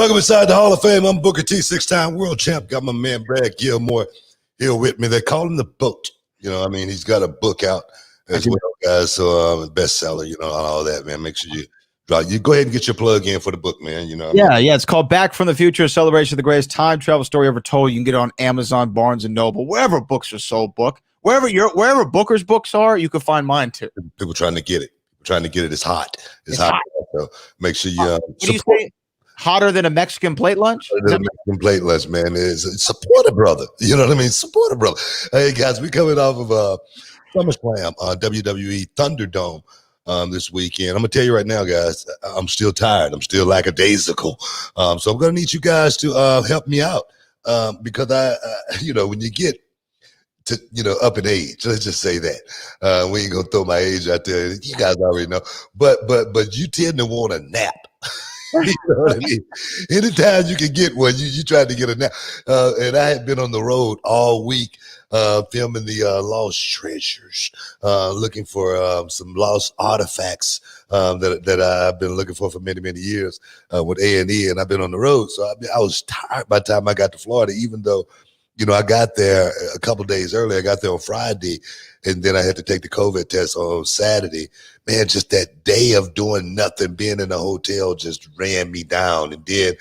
Welcome inside the Hall of Fame. I'm Booker T, 6-time world champ. Got my man Brad Gilmore here with me. They call him the BOAT. You know, I mean, he's got a book out as well, guys. So bestseller, you know, all that, man. Make sure you go ahead and get your plug in for the book, man. You know, yeah, it's called Back from the Future: Celebration of the Greatest Time Travel Story Ever Told. You can get it on Amazon, Barnes and Noble, wherever books are sold. Wherever Booker's books are, you can find mine too. People trying to get it. It's hot. It's hot. So make sure you. What do you say? Hotter than a Mexican plate lunch? Mexican plate lunch, man. Support a brother. You know what I mean? Support a brother. Hey, guys, we coming off of SummerSlam, WWE ThunderDome this weekend. I'm going to tell you right now, guys, I'm still tired. I'm still lackadaisical. So I'm going to need you guys to help me out because when you get to, up in age, let's just say that. We ain't going to throw my age out there. You guys already know. But you tend to want a nap. You know what I mean? Anytime you can get one, you try to get a nap. And I had been on the road all week filming the Lost Treasures, looking for some lost artifacts that I've been looking for many, many years with A&E, and I've been on the road. So I was tired by the time I got to Florida, even though, I got there a couple of days earlier. I got there on Friday, and then I had to take the COVID test on Saturday. Man, just that day of doing nothing, being in a hotel just ran me down. And then,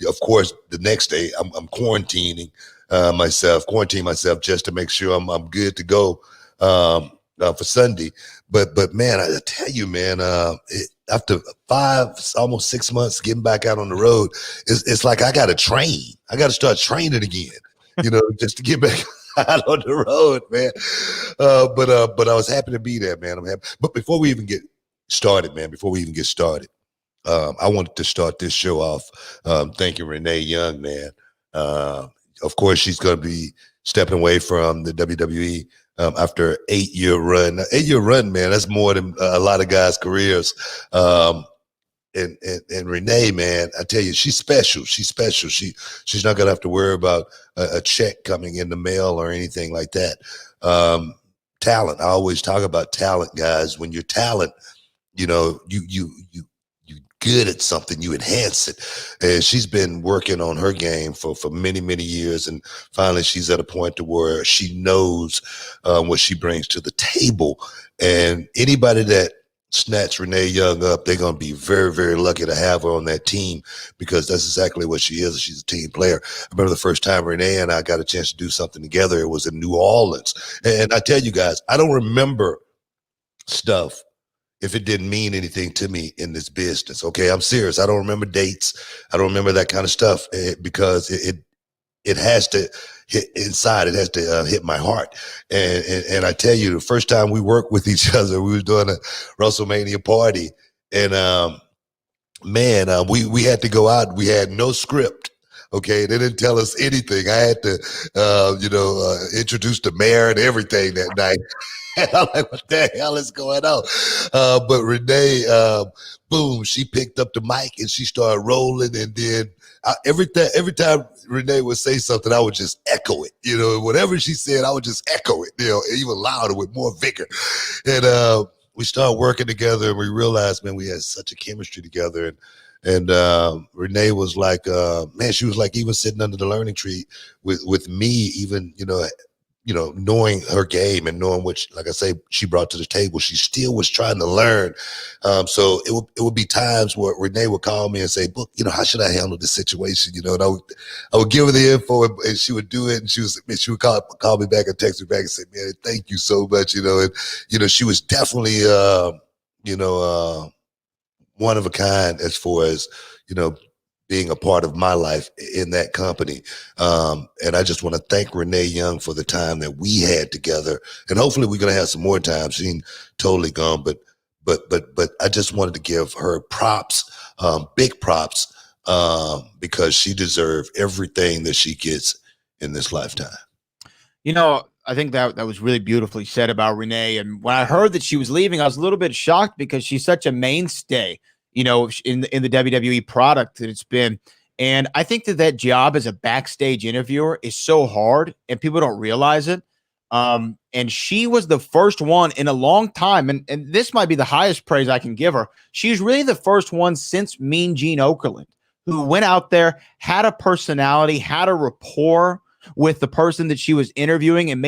of course, the next day I'm quarantining myself just to make sure I'm good to go for Sunday. But man, I tell you, man, after 5, almost 6 months getting back out on the road, it's like I got to train. I got to start training again. Just to get back out on the road, man. But I was happy to be there, man. I'm happy. But before we even get started, I wanted to start this show off thanking Renee Young, man. Of course, she's going to be stepping away from the WWE after 8-year run. 8-year run, man, that's more than a lot of guys' careers. And Renee, man, I tell you, she's special. She's not gonna have to worry about a check coming in the mail or anything like that. Talent. I always talk about talent, guys. When you're talent, you good at something, you enhance it. And she's been working on her game for many, many years. And finally, she's at a point to where she knows what she brings to the table. And anybody that snatch Renee Young up, they're going to be very, very lucky to have her on that team because that's exactly what she is. She's a team player. I remember the first time Renee and I got a chance to do something together. It was in New Orleans. And I tell you guys, I don't remember stuff if it didn't mean anything to me in this business. Okay, I'm serious. I don't remember dates. I don't remember that kind of stuff because it has to hit inside. It has to hit my heart. And I tell you, the first time we worked with each other, we was doing a WrestleMania party. And we had to go out. We had no script. Okay, they didn't tell us anything. I had to, introduce the mayor and everything that night. And I'm like, what the hell is going on? But Renee, boom, she picked up the mic and she started rolling. And then every time Renee would say something, I would just echo it. Whatever she said, I would just echo it, even louder with more vigor. And we started working together and we realized, man, we had such a chemistry together. And Renee was like, she was like even sitting under the learning tree with me, even, knowing her game and knowing what, like I say, she brought to the table. She still was trying to learn. So it would be times where Renee would call me and say, "Book, how should I handle this situation?" And I would give her the info and she would do it. And she would call me back and text me back and say, "Man, thank you so much." And she was definitely, one of a kind as far as, being a part of my life in that company. And I just want to thank Renee Young for the time that we had together. And hopefully we're going to have some more time. She's totally gone, but I just wanted to give her props, big props, because she deserved everything that she gets in this lifetime. I think that was really beautifully said about Renee. And when I heard that she was leaving, I was a little bit shocked because she's such a mainstay, in the WWE product that it's been. And I think that job as a backstage interviewer is so hard and people don't realize it. And she was the first one in a long time. And this might be the highest praise I can give her. She's really the first one since Mean Gene Okerlund who went out there, had a personality, had a rapport with the person that she was interviewing, and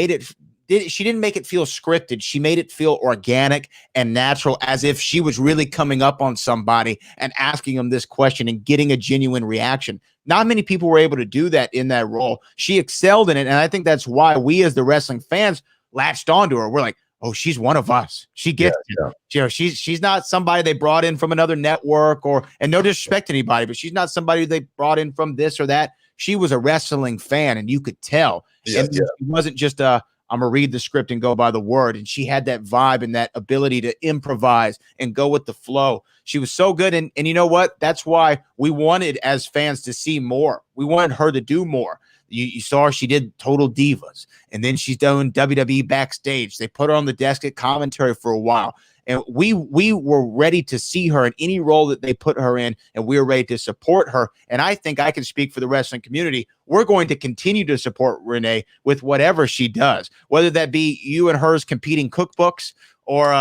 she didn't make it feel scripted. She made it feel organic and natural, as if she was really coming up on somebody and asking them this question and getting a genuine reaction. Not many people were able to do that in that role. She excelled in it, and I think that's why we as the wrestling fans latched onto her. We're like, oh, she's one of us. She gets it. You know, she's not somebody they brought in from another network, and no disrespect to anybody, but she's not somebody they brought in from this or that. She was a wrestling fan, and you could tell. It wasn't just I'm gonna read the script and go by the word. And she had that vibe and that ability to improvise and go with the flow. She was so good. And you know what? That's why we wanted, as fans, to see more. We wanted her to do more. You saw she did Total Divas, and then she's doing WWE Backstage. They put her on the desk at commentary for a while. And we were ready to see her in any role that they put her in, and we were ready to support her. And I think I can speak for the wrestling community. We're going to continue to support Renee with whatever she does, whether that be you and hers competing cookbooks or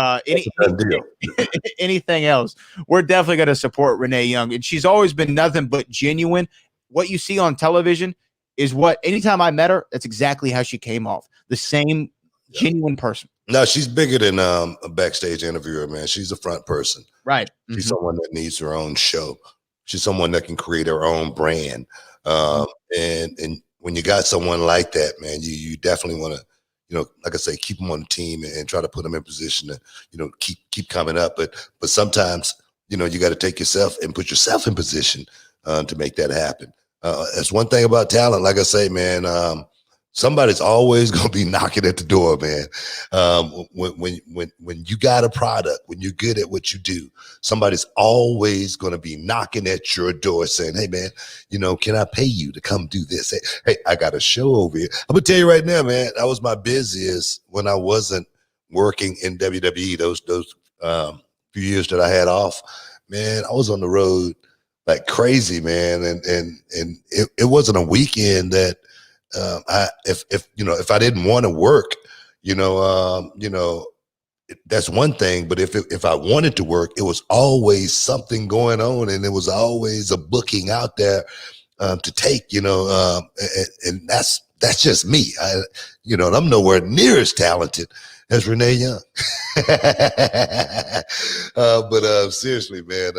anything else. We're definitely going to support Renee Young. And she's always been nothing but genuine. What you see on television is what, anytime I met her, that's exactly how she came off. The same genuine person. No, she's bigger than a backstage interviewer, man. She's a front person. Right. She's someone that needs her own show. She's someone that can create her own brand. And when you got someone like that, man, you definitely want to, you know, like I say, keep them on the team and try to put them in position to, you know, keep coming up. But sometimes, you know, you got to take yourself and put yourself in position to make that happen. That's one thing about talent. Like I say, man, somebody's always going to be knocking at the door, man. When you got a product, when you're good at what you do, somebody's always going to be knocking at your door saying, hey, man, you know, can I pay you to come do this? Hey, I got a show over here. I'm going to tell you right now, man, that was my busiest when I wasn't working in WWE, those few years that I had off. Man, I was on the road like crazy, man. And it wasn't a weekend that, if I didn't want to work, that's one thing. But if I wanted to work, it was always something going on, and it was always a booking out there to take. And that's just me. And I'm nowhere near as talented as Renee Young. But seriously, man.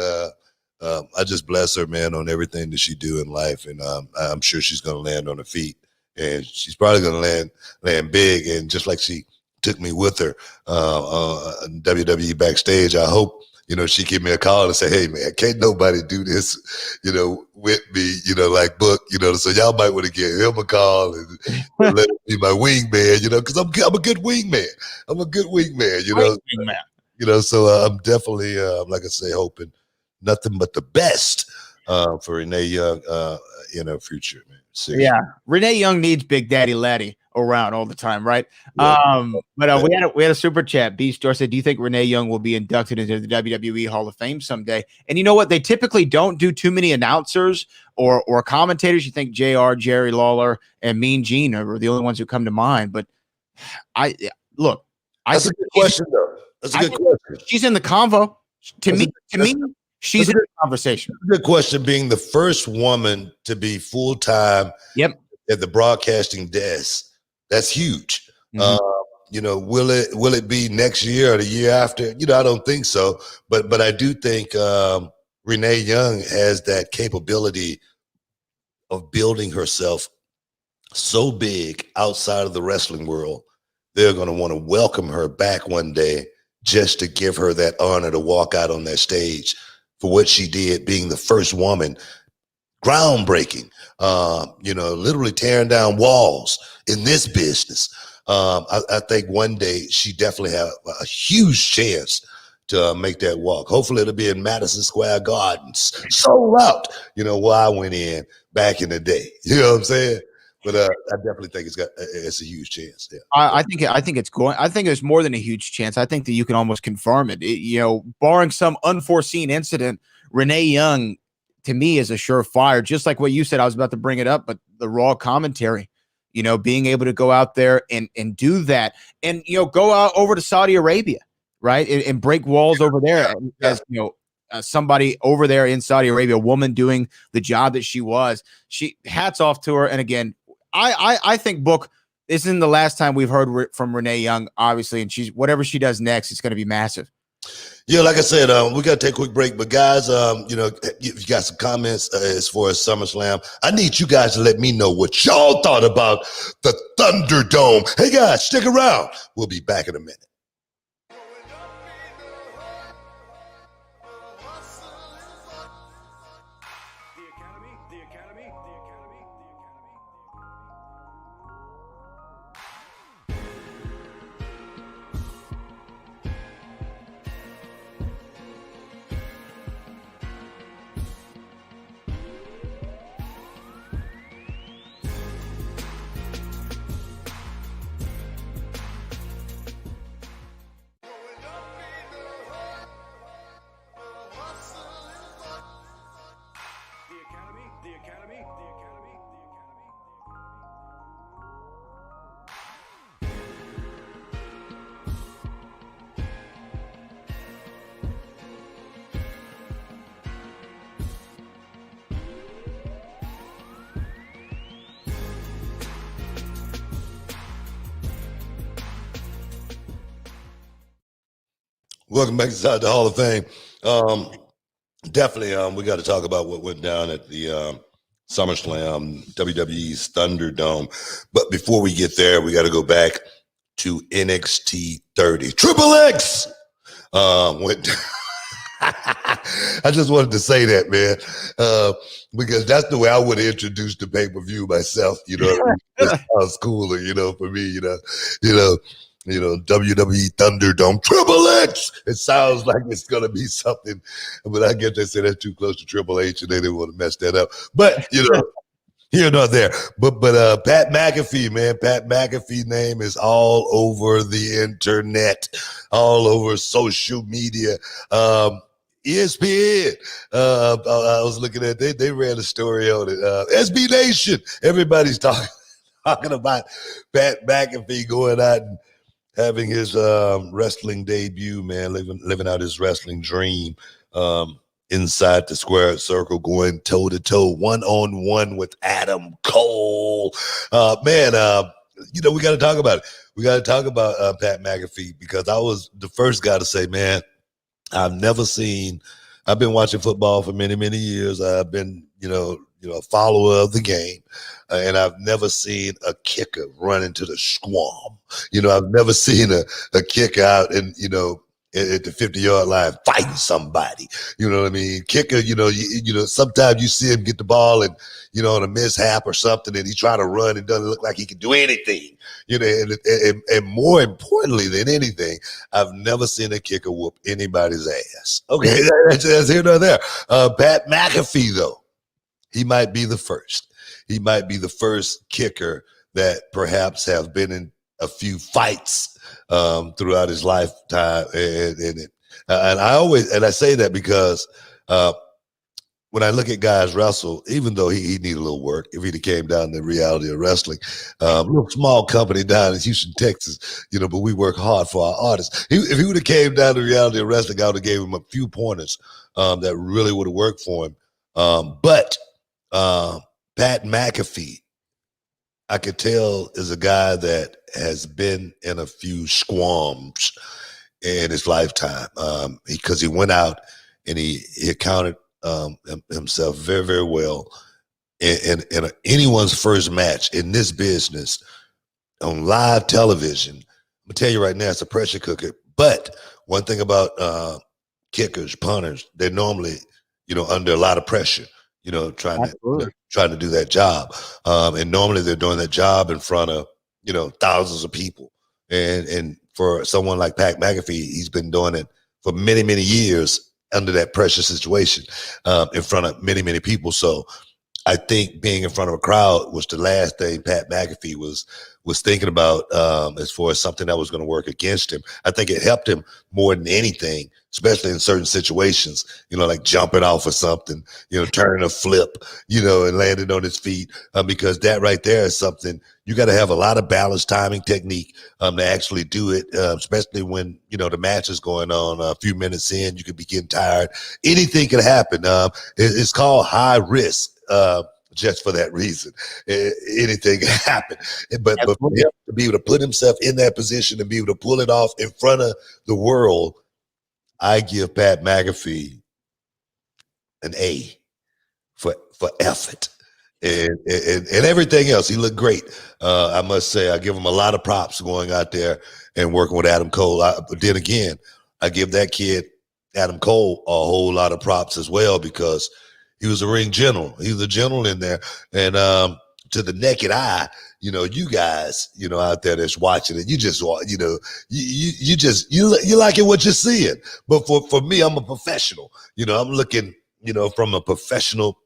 I just bless her, man, on everything that she do in life, and I'm sure she's going to land on her feet. And she's probably going to land big. And just like she took me with her WWE Backstage, I hope, she give me a call and say, hey, man, can't nobody do this, with me, like Book, so y'all might want to give him a call and let him be my wingman, because I'm a good wingman. I'm a good wingman, so I'm definitely, like I say, hoping nothing but the best for Renee Young in her future, man. Seriously. Yeah, Renee Young needs Big Daddy Laddie around all the time, right? Yeah. But we had a super chat. B Store said, "Do you think Renee Young will be inducted into the WWE Hall of Fame someday?" And you know what? They typically don't do too many announcers or commentators. You think JR, Jerry Lawler, and Mean Gene are the only ones who come to mind. But that's a good question, though. That's a good question. She's in the convo. To me, she's in the conversation. Good question. Being the first woman to be full-time at the broadcasting desk, that's huge. Mm-hmm. Will it be next year or the year after? I don't think so. But I do think Renee Young has that capability of building herself so big outside of the wrestling world. They're going to want to welcome her back one day just to give her that honor to walk out on that stage for what she did, being the first woman, groundbreaking, literally tearing down walls in this business. I think one day she definitely have a huge chance to make that walk. Hopefully it'll be in Madison Square Gardens, sold out, where I went in back in the day. You know what I'm saying? But I definitely think it's a huge chance. Yeah. I think it's more than a huge chance. I think that you can almost confirm it. Barring some unforeseen incident, Renee Young, to me, is a surefire. Just like what you said, I was about to bring it up, but the Raw commentary, being able to go out there and do that, and go out over to Saudi Arabia, right, and break walls over there. As somebody over there in Saudi Arabia, a woman doing the job that she was. Hats off to her. And again, I think Book, this isn't the last time we've heard from Renee Young, obviously, and whatever she does next, it's going to be massive. Yeah, like I said, we got to take a quick break. But guys, if you got some comments as far as SummerSlam, I need you guys to let me know what y'all thought about the ThunderDome. Hey guys, stick around. We'll be back in a minute. Welcome back inside the Hall of Fame. Definitely, we got to talk about what went down at the SummerSlam, WWE's ThunderDome. But before we get there, we got to go back to NXT 30. Triple X went down. I just wanted to say that, man, because that's the way I would have introduced the pay-per-view myself. You know, it sounds cooler, you know, for me, you know, WWE ThunderDome, Triple X. It sounds like it's gonna be something, but I guess they said that's too close to Triple H, and they didn't want to mess that up. But you know, here nor there. But Pat McAfee, man, Pat McAfee name is all over the internet, all over social media. ESPN. I was looking at they ran a story on it. SB Nation. Everybody's talking about Pat McAfee going out and having his wrestling debut, man, living out his wrestling dream inside the square circle, going toe-to-toe, one-on-one with Adam Cole. Man, you know, we got to talk about it. We got to talk about Pat McAfee, because I was the first guy to say, man, I've been watching football for many, many years. I've been, a follower of the game. And I've never seen a kicker run into the squam. You know, I've never seen a kicker out and, at the 50-yard line fighting somebody. You know what I mean? Kicker, sometimes you see him get the ball and, on a mishap or something, and he try to run and doesn't look like he can do anything. And more importantly than anything, I've never seen a kicker whoop anybody's ass. Okay, that's here nor there. Pat McAfee, though, he might be the first. He might be the first kicker that perhaps have been in a few fights throughout his lifetime. And I say that because when I look at guys wrestle, even though he need a little work, if he came down to reality of wrestling, a little small company down in Houston, Texas, but we work hard for our artists. If he would have came down to reality of wrestling, I would have gave him a few pointers that really would have worked for him. But Pat McAfee, I could tell, is a guy that has been in a few squams in his lifetime, because he went out and he accounted himself very, very well in anyone's first match in this business on live television. I'm gonna tell you right now, it's a pressure cooker. But one thing about kickers, punters, they're normally, under a lot of pressure, trying to do that job. And normally they're doing that job in front of, thousands of people. And for someone like Pat McAfee, he's been doing it for many, many years under that pressure situation, in front of many, many people. So I think being in front of a crowd was the last thing Pat McAfee was was thinking about as far as something that was going to work against him. I think it helped him more than anything, especially in certain situations, like jumping off of something, turning a flip, and landing on his feet, because that right there is something you got to have a lot of balance, timing, technique to actually do it, especially when, the match is going on a few minutes in, you could be getting tired. Anything could happen. It's called high risk. Just for that reason, anything can happen. But for him to be able to put himself in that position and be able to pull it off in front of the world, I give Pat McAfee an A for effort and everything else. He looked great. I must say, I give him a lot of props going out there and working with Adam Cole. But then again, I give that kid Adam Cole a whole lot of props as well, because he was a ring general. He was a general in there. And to the naked eye, you guys, out there that's watching it, you just, you liking what you're seeing. But for me, I'm a professional. I'm looking, from a professional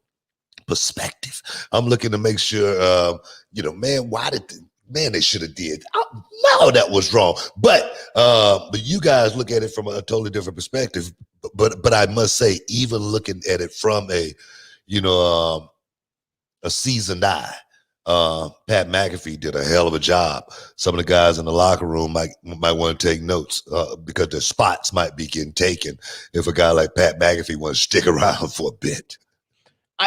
perspective. I'm looking to make sure, man, they should have did. No, that was wrong. But you guys look at it from a totally different perspective. But I must say, even looking at it from a seasoned eye, Pat McAfee did a hell of a job. Some of the guys in the locker room might want to take notes because their spots might be getting taken if a guy like Pat McAfee wants to stick around for a bit.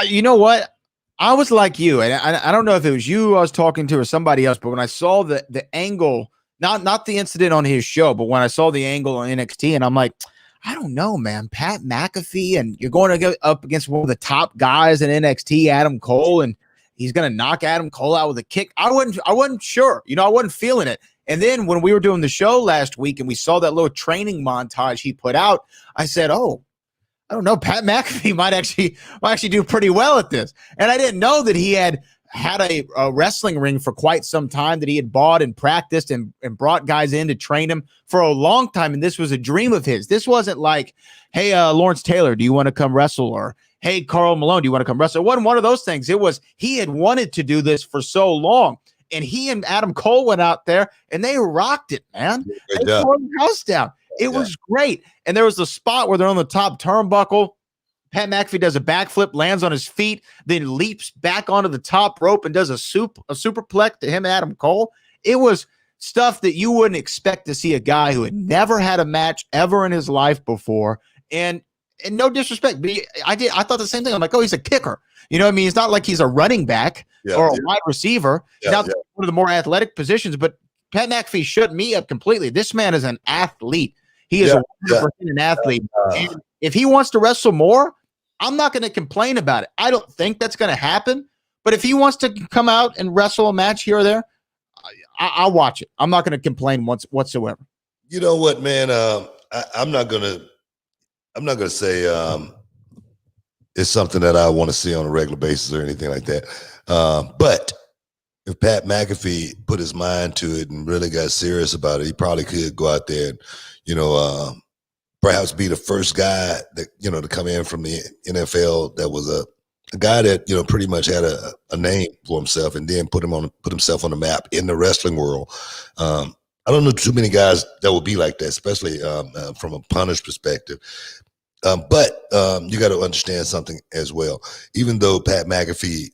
You know what? I was like you, and I don't know if it was you I was talking to or somebody else, but when I saw the angle, not the incident on his show, but when I saw the angle on NXT, and I'm like, I don't know, man. Pat McAfee, and you're going to go up against one of the top guys in NXT, Adam Cole, and he's going to knock Adam Cole out with a kick. I wasn't sure. I wasn't feeling it. And then when we were doing the show last week and we saw that little training montage he put out, I said, oh, I don't know. Pat McAfee might actually do pretty well at this. And I didn't know that he had a wrestling ring for quite some time, that he had bought and practiced and brought guys in to train him for a long time. And this was a dream of his. This wasn't like, hey, Lawrence Taylor, do you want to come wrestle? Or, hey, Karl Malone, do you want to come wrestle? It wasn't one of those things. It was, he had wanted to do this for so long. And he and Adam Cole went out there and they rocked it, man. They tore the house down. It was great. And there was a spot where they're on the top turnbuckle. Pat McAfee does a backflip, lands on his feet, then leaps back onto the top rope and does a superplex to him and Adam Cole. It was stuff that you wouldn't expect to see a guy who had never had a match ever in his life before. And no disrespect, but I thought the same thing. I'm like, oh, he's a kicker. You know what I mean? It's not like he's a running back or a wide receiver. One of the more athletic positions, but Pat McAfee shut me up completely. This man is an athlete. He is 100% an athlete. And if he wants to wrestle more, I'm not going to complain about it. I don't think that's going to happen. But if he wants to come out and wrestle a match here or there, I'll watch it. I'm not going to complain whatsoever. You know what, man? I'm not going to say it's something that I want to see on a regular basis or anything like that. But if Pat McAfee put his mind to it and really got serious about it, he probably could go out there and, perhaps be the first guy that, to come in from the NFL that was a guy that, pretty much had a name for himself and then put himself on the map in the wrestling world. I don't know too many guys that will be like that, especially from a punter's perspective. But you got to understand something as well. Even though Pat McAfee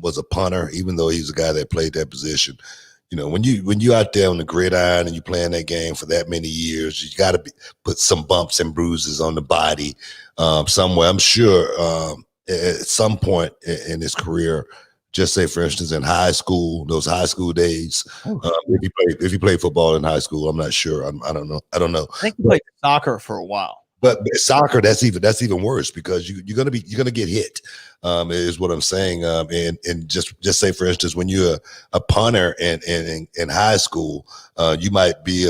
was a punter, even though he's a guy that played that position, when you out there on the gridiron and you playing that game for that many years, you got to put some bumps and bruises on the body somewhere. I'm sure at some point in his career, just say for instance in high school, those high school days, if he played football in high school, I'm not sure. I don't know. I think he played soccer for a while. But soccer, that's even worse because you're gonna get hit, is what I'm saying. And just say for instance, when you're a punter in high school, you might be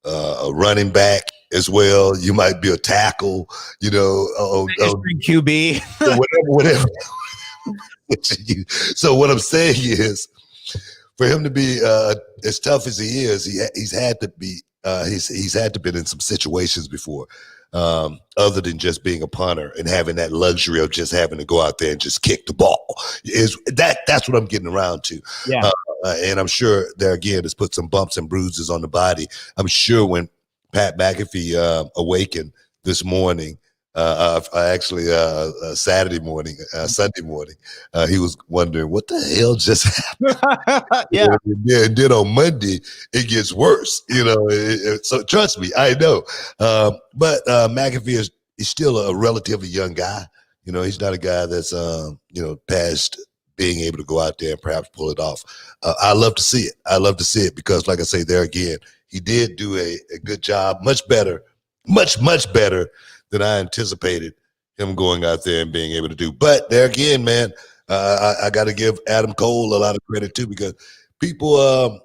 a running back as well. You might be a tackle, QB, whatever. So what I'm saying is, for him to be as tough as he is, he's had to be. He's had to been in some situations before. Other than just being a punter and having that luxury of just having to go out there and just kick the ball. That's what I'm getting around to. Yeah. and I'm sure there again has put some bumps and bruises on the body. I'm sure when Pat McAfee awakened this morning, actually Saturday morning, Sunday morning, he was wondering what the hell just happened. Yeah. And then on Monday it gets worse. So trust me, I know. But McAfee is still a relatively young guy. He's not a guy that's past being able to go out there and perhaps pull it off. I love to see it. I love to see it because, like I say, there again, he did do a good job, much better than I anticipated him going out there and being able to do. But there again, man, I got to give Adam Cole a lot of credit too, because people,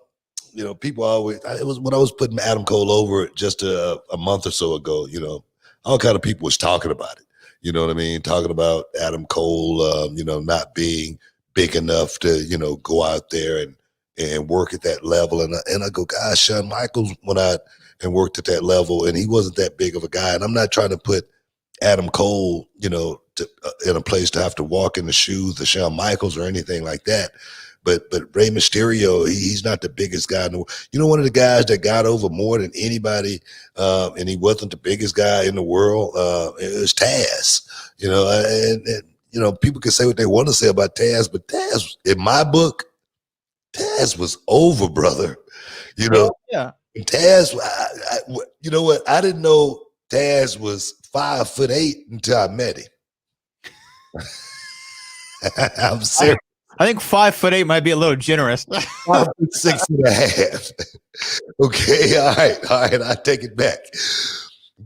people always, it was when I was putting Adam Cole over just a month or so ago, all kind of people was talking about it. You know what I mean? Talking about Adam Cole, not being big enough to, go out there and work at that level. And I go, gosh, Shawn Michaels went out and worked at that level, and he wasn't that big of a guy. And I'm not trying to put Adam Cole, in a place to have to walk in the shoes of Shawn Michaels or anything like that. But Rey Mysterio, he's not the biggest guy in the world. One of the guys that got over more than anybody, and he wasn't the biggest guy in the world, it was Taz. And people can say what they want to say about Taz, but Taz, in my book, Taz was over, brother. Yeah. Taz, you know what? I didn't know Taz was 5'8" until I met him. I'm serious. I think 5'8" might be a little generous. 5'6.5". Okay, all right, I take it back.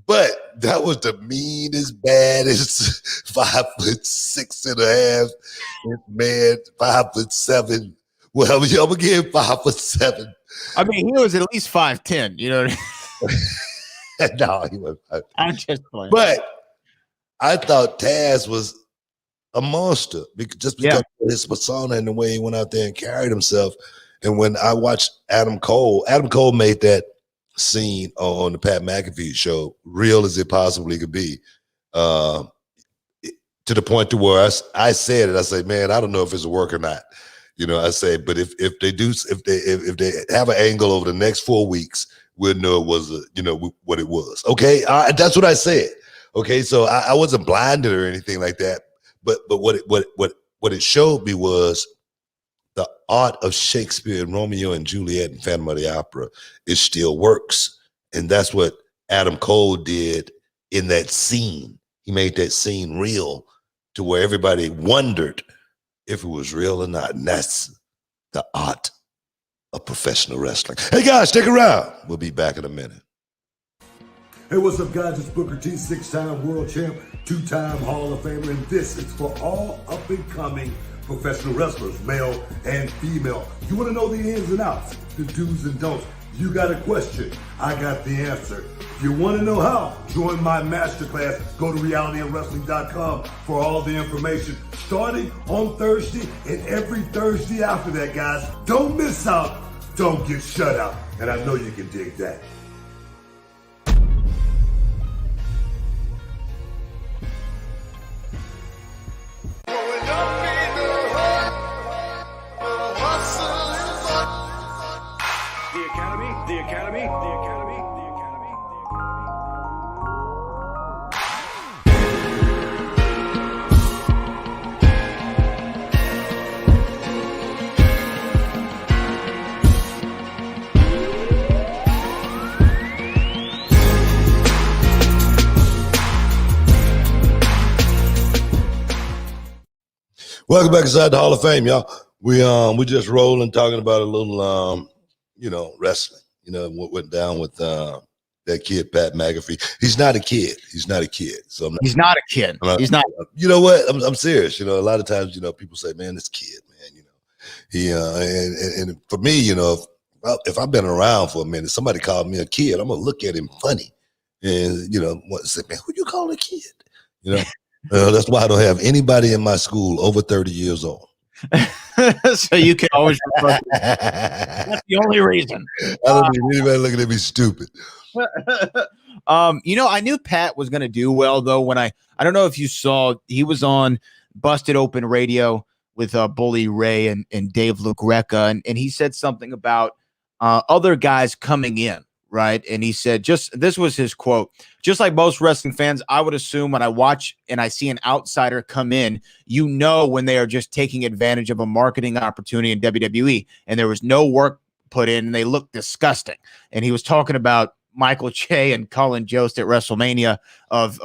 But that was the meanest, baddest 5'6.5" man, 5'7". Well, I'm gonna give 5'7". I mean, he was at least 5'10". You know what I mean? No, he was. I'm just playing. But I thought Taz was a monster because of his persona and the way he went out there and carried himself. And when I watched Adam Cole made that scene on the Pat McAfee show real as it possibly could be, to the point to where I said it. I say, man, I don't know if it's a work or not. I say, but if they have an angle over the next 4 weeks, we'll know it was what it was. Okay, that's what I said. Okay, so I wasn't blinded or anything like that. But what it showed me was the art of Shakespeare and Romeo and Juliet and Phantom of the Opera. It still works, and that's what Adam Cole did in that scene. He made that scene real to where everybody wondered if it was real or not. And that's the art of professional wrestling. Hey guys, stick around. We'll be back in a minute. Hey, what's up, guys? It's Booker T, 6-time world champ, 2-time Hall of Famer, and this is for all up-and-coming professional wrestlers, male and female. You want to know the ins and outs, the do's and don'ts. You got a question, I got the answer. If you want to know how, join my masterclass. Go to realityofwrestling.com for all the information, starting on Thursday and every Thursday after that, guys. Don't miss out. Don't get shut out. And I know you can dig that. The Academy. Welcome back inside the Hall of Fame, y'all. We just rolling, talking about a little wrestling. What went down with that kid Pat McAfee. He's not a kid. He's not a kid. So he's not a kid. He's not. You know what? I'm serious. A lot of times, people say, "Man, this kid, man." He and for me, if I've been around for a minute, somebody called me a kid, I'm gonna look at him funny, and say, "Man, who you call a kid?" That's why I don't have anybody in my school over 30 years old. So you can always refer to that's the only reason. I don't need anybody looking at me stupid. I knew Pat was going to do well, though, when I don't know if you saw, he was on Busted Open Radio with Bully Ray and Dave LaGreca, and he said something about other guys coming in, right? And he said, this was his quote: "Just like most wrestling fans, I would assume when I watch and I see an outsider come in, when they are just taking advantage of a marketing opportunity in WWE, and there was no work put in, and they look disgusting." And he was talking about Michael Che and Colin Jost at WrestleMania of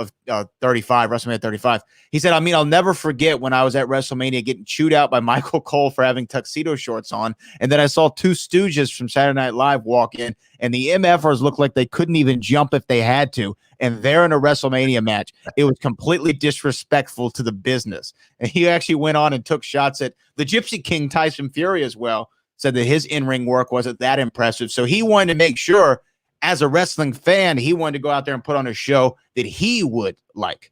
35, WrestleMania 35. He said, I'll never forget when I was at WrestleMania getting chewed out by Michael Cole for having tuxedo shorts on. And then I saw two stooges from Saturday Night Live walk in, and the MFers looked like they couldn't even jump if they had to. And they're in a WrestleMania match. It was completely disrespectful to the business. And he actually went on and took shots at the Gypsy King, Tyson Fury, as well. Said that his in-ring work wasn't that impressive. So he wanted to make sure, as a wrestling fan, he wanted to go out there and put on a show that he would like.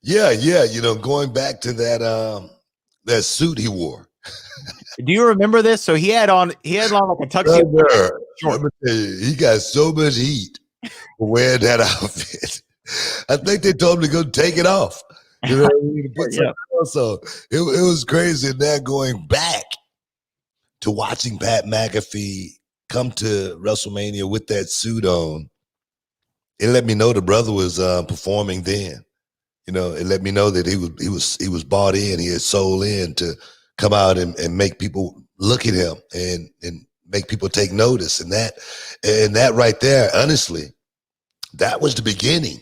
Yeah. Going back to that suit he wore. Do you remember this? So he had on like a tuxedo. He got so much heat for wearing that outfit. I think they told him to go take it off. You know what I mean? Put something else on. It was crazy. And now going back to watching Pat McAfee come to WrestleMania with that suit on, it let me know the brother was performing then. It let me know that he was bought in. He had sold in to come out and make people look at him and make people take notice. And that right there, honestly, that was the beginning.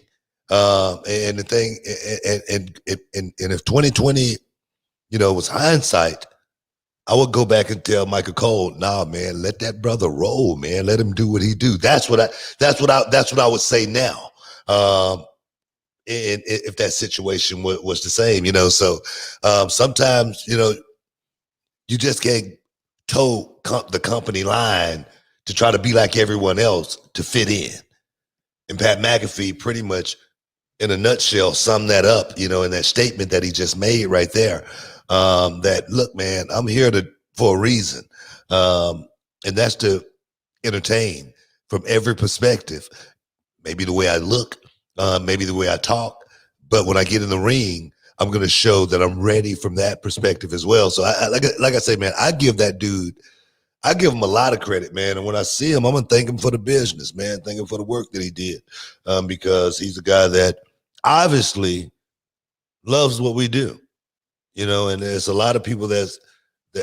And the thing, and if 2020, was hindsight, I would go back and tell Michael Cole, "Nah, man, let that brother roll, man. Let him do what he do." That's what I would say now. And if that situation was the same, so sometimes, you just can't toe the company line to try to be like everyone else to fit in. And Pat McAfee pretty much, in a nutshell, summed that up, in that statement that he just made right there. That, look, man, I'm here for a reason. And that's to entertain from every perspective. Maybe the way I look, maybe the way I talk, but when I get in the ring, I'm going to show that I'm ready from that perspective as well. So like I say, man, I give him a lot of credit, man. And when I see him, I'm going to thank him for the business, man. Thank him for the work that he did. Because he's a guy that obviously loves what we do. And there's a lot of people that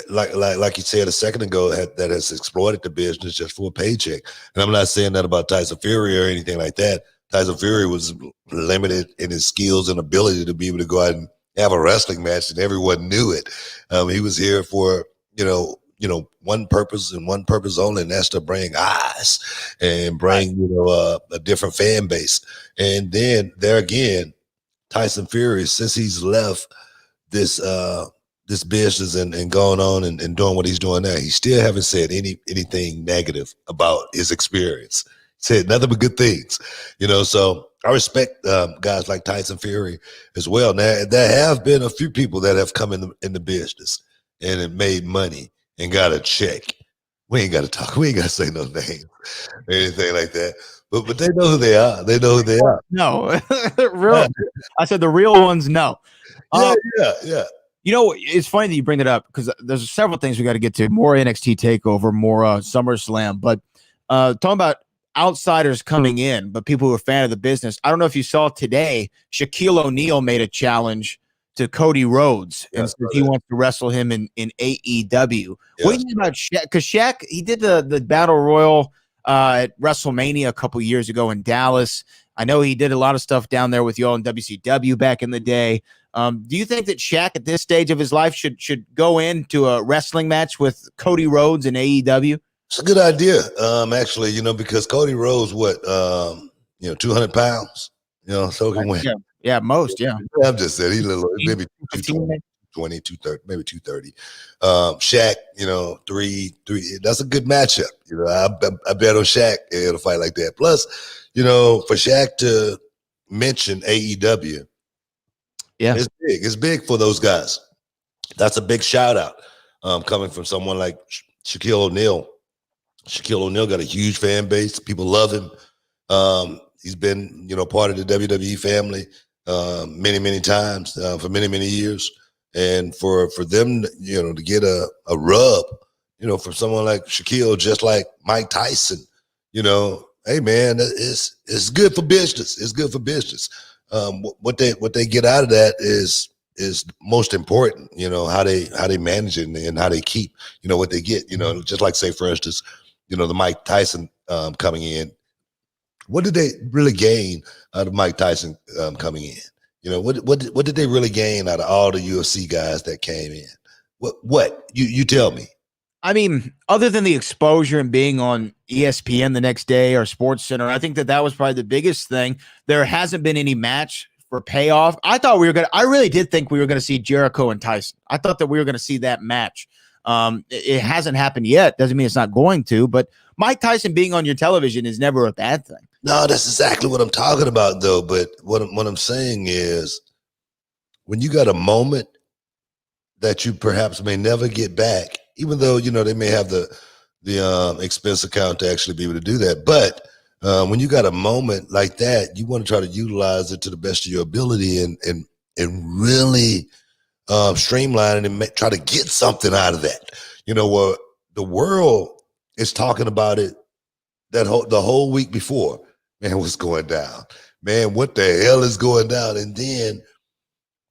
like you said a second ago that has exploited the business just for a paycheck. And I'm not saying that about Tyson Fury or anything like that. Tyson Fury was limited in his skills and ability to be able to go out and have a wrestling match, and everyone knew it. He was here for one purpose and one purpose only, and that's to bring eyes and bring a different fan base. And then there again, Tyson Fury, since he's left this business and going on and doing what he's doing now, he still haven't said anything negative about his experience. Said nothing but good things, so I respect guys like Tyson Fury as well. Now, there have been a few people that have come in the business and have made money and got a check. We ain't got to talk. We ain't got to say no names or anything like that. But they know who they are. They know who they are. No, real. I said the real ones. No. Yeah. It's funny that you bring it up because there's several things we got to get to. More NXT TakeOver, more SummerSlam. But talking about outsiders coming in, but people who are a fan of the business. I don't know if you saw today, Shaquille O'Neal made a challenge to Cody Rhodes and said he wants to wrestle him in AEW. What do you think about Shaq? Because Shaq, he did the Battle Royal at WrestleMania a couple years ago in Dallas. I know he did a lot of stuff down there with y'all in WCW back in the day. Do you think that Shaq at this stage of his life should go into a wrestling match with Cody Rhodes in AEW? It's a good idea, actually, because Cody Rhodes, 200 pounds, so he can win. Yeah, most, yeah. I'm just saying, he's a little, maybe 220, 230, maybe 230. Shaq, 3, that's a good matchup. I bet on Shaq in a fight like that. Plus, for Shaq to mention AEW, it's big. It's big for those guys. That's a big shout out coming from someone like Shaquille O'Neal. Shaquille O'Neal got a huge fan base. People love him. He's been, part of the WWE family many, many times for many, many years. and for them, to get a rub, from someone like Shaquille, just like Mike Tyson, hey man, it's good for business. It's good for business. What they get out of that is most important. How they manage it and how they keep what they get. Just like, say, for instance, the Mike Tyson coming in. What did they really gain out of Mike Tyson coming in? What did they really gain out of all the UFC guys that came in? What you tell me? I mean, other than the exposure and being on ESPN the next day or Sports Center, I think that was probably the biggest thing. There hasn't been any match for payoff. I really did think we were going to see Jericho and Tyson. I thought that we were going to see that match. It hasn't happened yet. Doesn't mean it's not going to, but Mike Tyson being on your television is never a bad thing. No, that's exactly what I'm talking about, though. But what I'm saying is, when you got a moment that you perhaps may never get back, even though they may have the expense account to actually be able to do that, but when you got a moment like that, you want to try to utilize it to the best of your ability and really streamline it and try to get something out of that. Where the world is talking about it the whole week before. Man, what's going down? Man, what the hell is going down? And then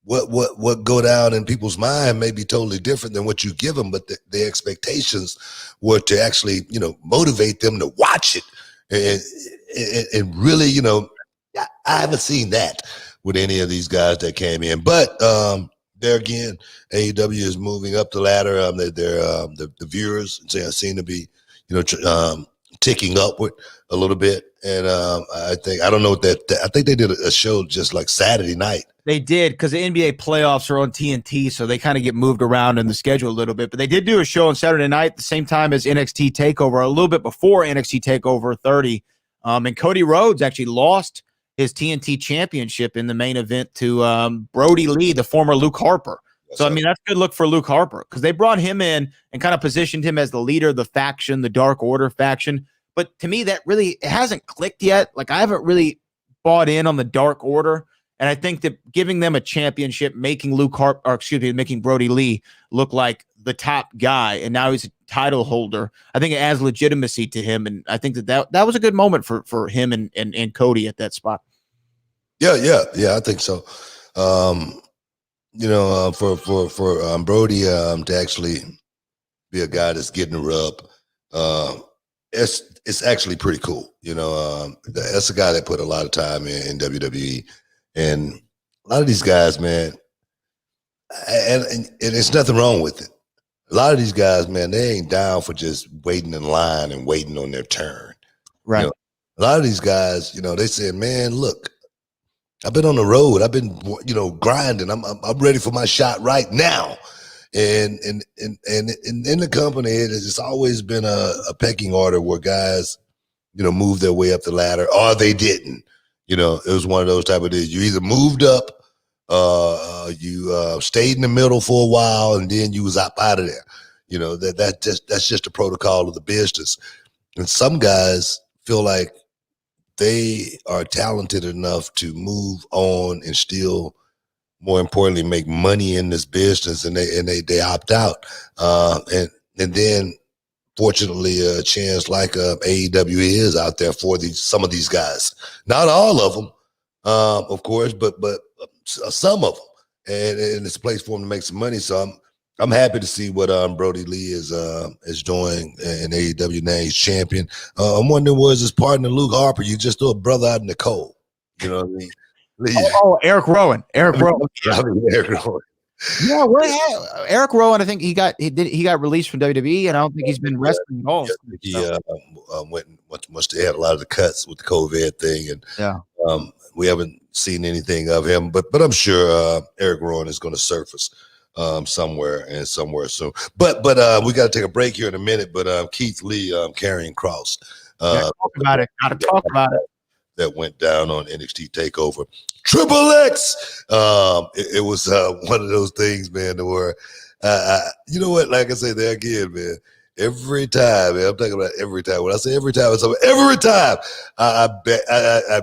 what go down in people's mind may be totally different than what you give them, but the expectations were to actually, motivate them to watch it and really, I haven't seen that with any of these guys that came in. But there again, AEW is moving up the ladder. The viewers seem to be, ticking upward a little bit. And I don't know I think they did a show just like Saturday night. They did, because the NBA playoffs are on TNT, so they kind of get moved around in the schedule a little bit. But they did do a show on Saturday night at the same time as NXT TakeOver, a little bit before NXT TakeOver 30. And Cody Rhodes actually lost his TNT championship in the main event to Brody Lee, the former Luke Harper. So, I mean, that's a good look for Luke Harper, because they brought him in and kind of positioned him as the leader of the faction, the Dark Order faction. But to me, that really hasn't clicked yet. Like, I haven't really bought in on the Dark Order. And I think that giving them a championship, making making Brody Lee look like the top guy, and now he's a title holder, I think it adds legitimacy to him. And I think that was a good moment for him and Cody at that spot. Yeah, I think so. For Brody to actually be a guy that's getting a rub, it's actually pretty cool. That's a guy that put a lot of time in WWE. And a lot of these guys, man, and it's nothing wrong with it. A lot of these guys, man, they ain't down for just waiting in line and waiting on their turn. Right. A lot of these guys, they said, man, look, I've been on the road. I've been, grinding. I'm ready for my shot right now. And in the company, it's always been a pecking order where guys, move their way up the ladder, or they didn't. It was one of those type of days. You either moved up, you stayed in the middle for a while, and then you was up out of there. That's just the protocol of the business. And some guys feel like they are talented enough to move on and still, more importantly, make money in this business, and they opt out. And then, fortunately, a chance like AEW is out there for some of these guys. Not all of them, of course, but some of them, and it's a place for them to make some money. So I'm happy to see what Brody Lee is doing in AEW. Now he's champion. I'm wondering, was his partner Luke Harper? You just threw a brother out in the cold. You know what I mean? Eric Rowan. Eric Rowan. Eric Rowan. Yeah, Eric Rowan. I think he got released from WWE, and I don't think he's been wrestling at all. He must have had a lot of the cuts with the COVID thing, and we haven't seen anything of him. But I'm sure Eric Rowan is going to surface somewhere soon. But we got to take a break here in a minute. But Keith Lee, Karrion Kross. Talk about it. Got to talk about it. That went down on NXT TakeOver. Triple X. It was one of those things, man, where you know what? Like I say there again, man. Every time, man, I'm talking about every time. When I say every time, it's every time. I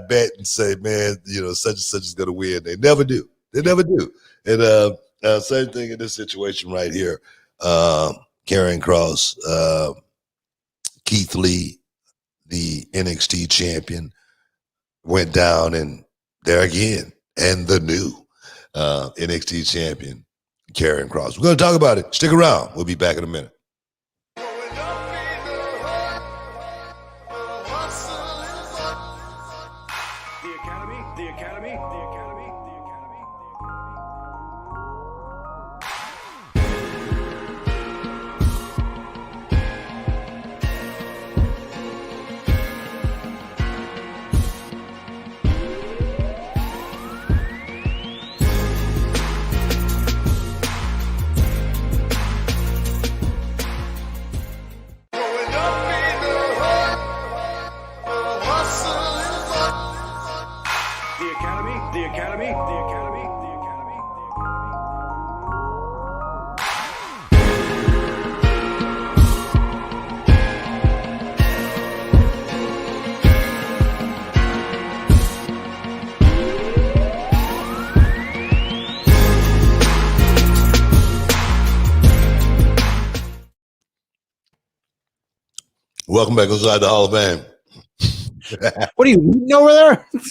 bet and say, man, such and such is gonna win. They never do. And Same thing in this situation right here. Karrion Kross, Keith Lee, the NXT champion, went down, and there again, and the new NXT champion, Karrion Kross. We're going to talk about it. Stick around. We'll be back in a minute. Welcome back inside the Hall of Fame. What are you eating over there? What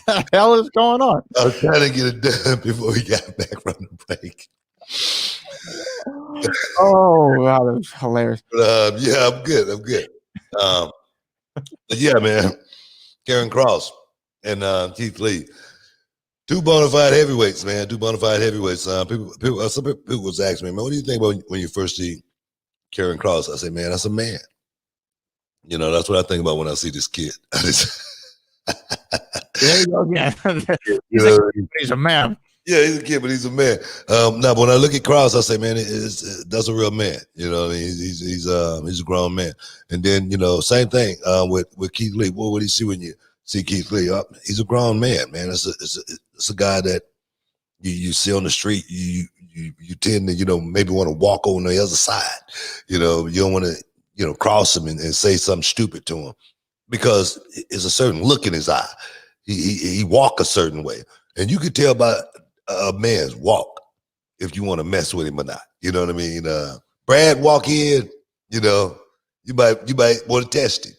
the hell is going on? I was trying to get it done before we got back from the break. Oh, wow, that was hilarious. But, yeah, I'm good. But yeah, man, Karrion Kross and Keith Lee, two bona fide heavyweights, man. Some people was asking me, man, what do you think about when you first see Karrion Kross? I say, man, that's a man. You know, that's what I think about when I see this kid. There you go again. He's a man. Yeah, he's a kid, but he's a man. Now, when I look at Kross, I say, man, that's a real man. You know, he's a grown man. And then, you know, same thing with Keith Lee. What would you see when you see Keith Lee? He's a grown man, man. It's a guy that you see on the street. You tend to, you know, maybe want to walk on the other side. You know, you don't want to, you know, cross him and say something stupid to him because it's a certain look in his eye. He walk a certain way, and you could tell by a man's walk if you want to mess with him or not. You know what I mean? Brad walk in, you know, you might want to test him.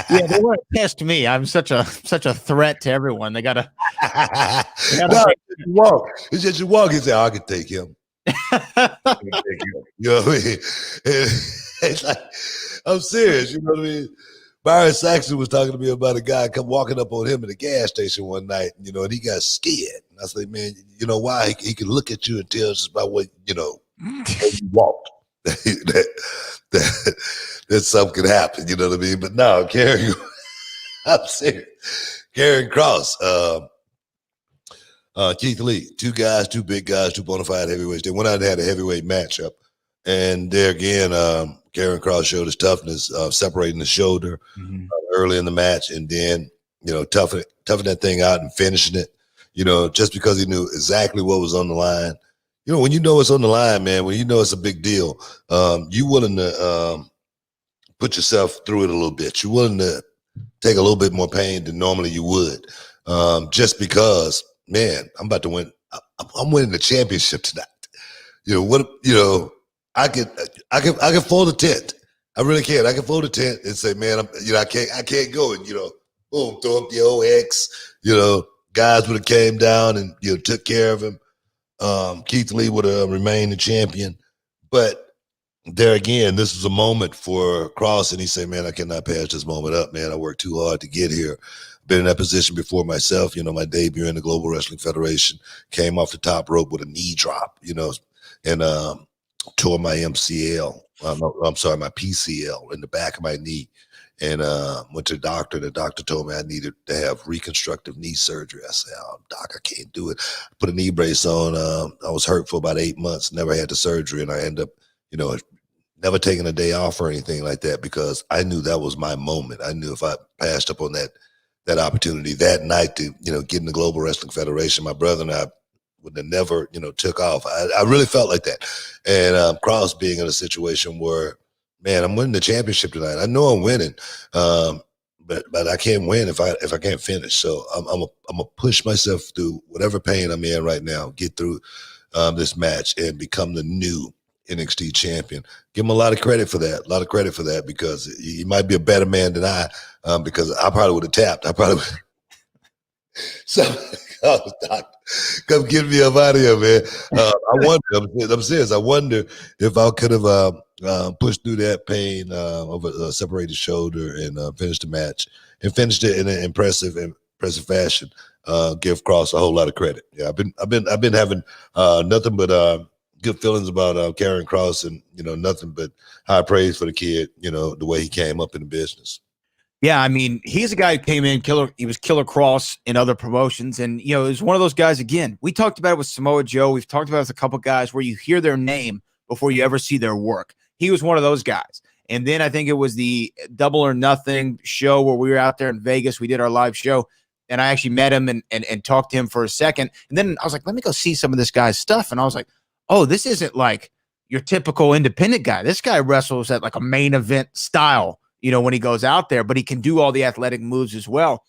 Yeah, they want to test me. I'm such a threat to everyone. They gotta. No, you walk. It's just you walk and say, oh, I can take him. You know what I mean? It's like, I'm serious. You know what I mean? Byron Saxon was talking to me about a guy come walking up on him at a gas station one night, you know, and he got scared. And I said, man, you know why? He can look at you and tell just about what, you know, how you walk. that something could happen, you know what I mean? But no, I'm serious. Karrion Kross, Keith Lee, two big guys, two bona fide heavyweights. They went out and had a heavyweight matchup. And there again, Karrion Kross showed his toughness, separating the shoulder early in the match, and then, you know, toughing that thing out and finishing it, you know, just because he knew exactly what was on the line. You know, when you know it's on the line, man, when you know it's a big deal, you willing to put yourself through it a little bit. You're willing to take a little bit more pain than normally you would, just because, man, I'm about to win. I'm winning the championship tonight. You know what? You know, I can fold a tent. I really can. I can fold a tent and say, man, I can't go, and, you know, boom, throw up the old X. You know, guys would have came down and, you know, took care of him. Keith Lee would have remained the champion, but there again, this was a moment for Kross, and he said, man, I cannot pass this moment up, man. I worked too hard to get here. Been in that position before myself. You know, my debut in the Global Wrestling Federation, came off the top rope with a knee drop, you know, and tore my MCL. I'm sorry, my PCL in the back of my knee, and went to the doctor. The doctor told me I needed to have reconstructive knee surgery. I said, oh, doc, I can't do it. Put a knee brace on. I was hurt for about 8 months, never had the surgery, and I ended up, you know, never taking a day off or anything like that, because I knew that was my moment. I knew if I passed up on that opportunity that night to, you know, get in the Global Wrestling Federation, my brother and I would have never, you know, took off. I really felt like that. And Kross being in a situation where, man, I'm winning the championship tonight. I know I'm winning, but but I can't win if I can't finish. So I'm gonna push myself through whatever pain I'm in right now, get through this match and become the new NXT champion. Give him a lot of credit for that, because he might be a better man than I, because I probably would have tapped. I probably would. So, doctor, come get me up out of here, man. I wonder, I'm serious. I wonder if I could have pushed through that pain of a separated shoulder and finished the match and finished it in an impressive fashion. Give Kross a whole lot of credit. Yeah, I've been having nothing but good feelings about Karrion Kross, and nothing but high praise for the kid. The way he came up in the business. Yeah, I mean, he's a guy who came in killer. He was Killer Kross in other promotions, and it was one of those guys. Again, we talked about it with Samoa Joe. We've talked about it with a couple guys where you hear their name before you ever see their work. He was one of those guys. And then I think it was the Double or Nothing show where we were out there in Vegas. We did our live show, and I actually met him and talked to him for a second. And then I was like, let me go see some of this guy's stuff. And I was like, oh, this isn't like your typical independent guy. This guy wrestles at like a main event style, when he goes out there, but he can do all the athletic moves as well.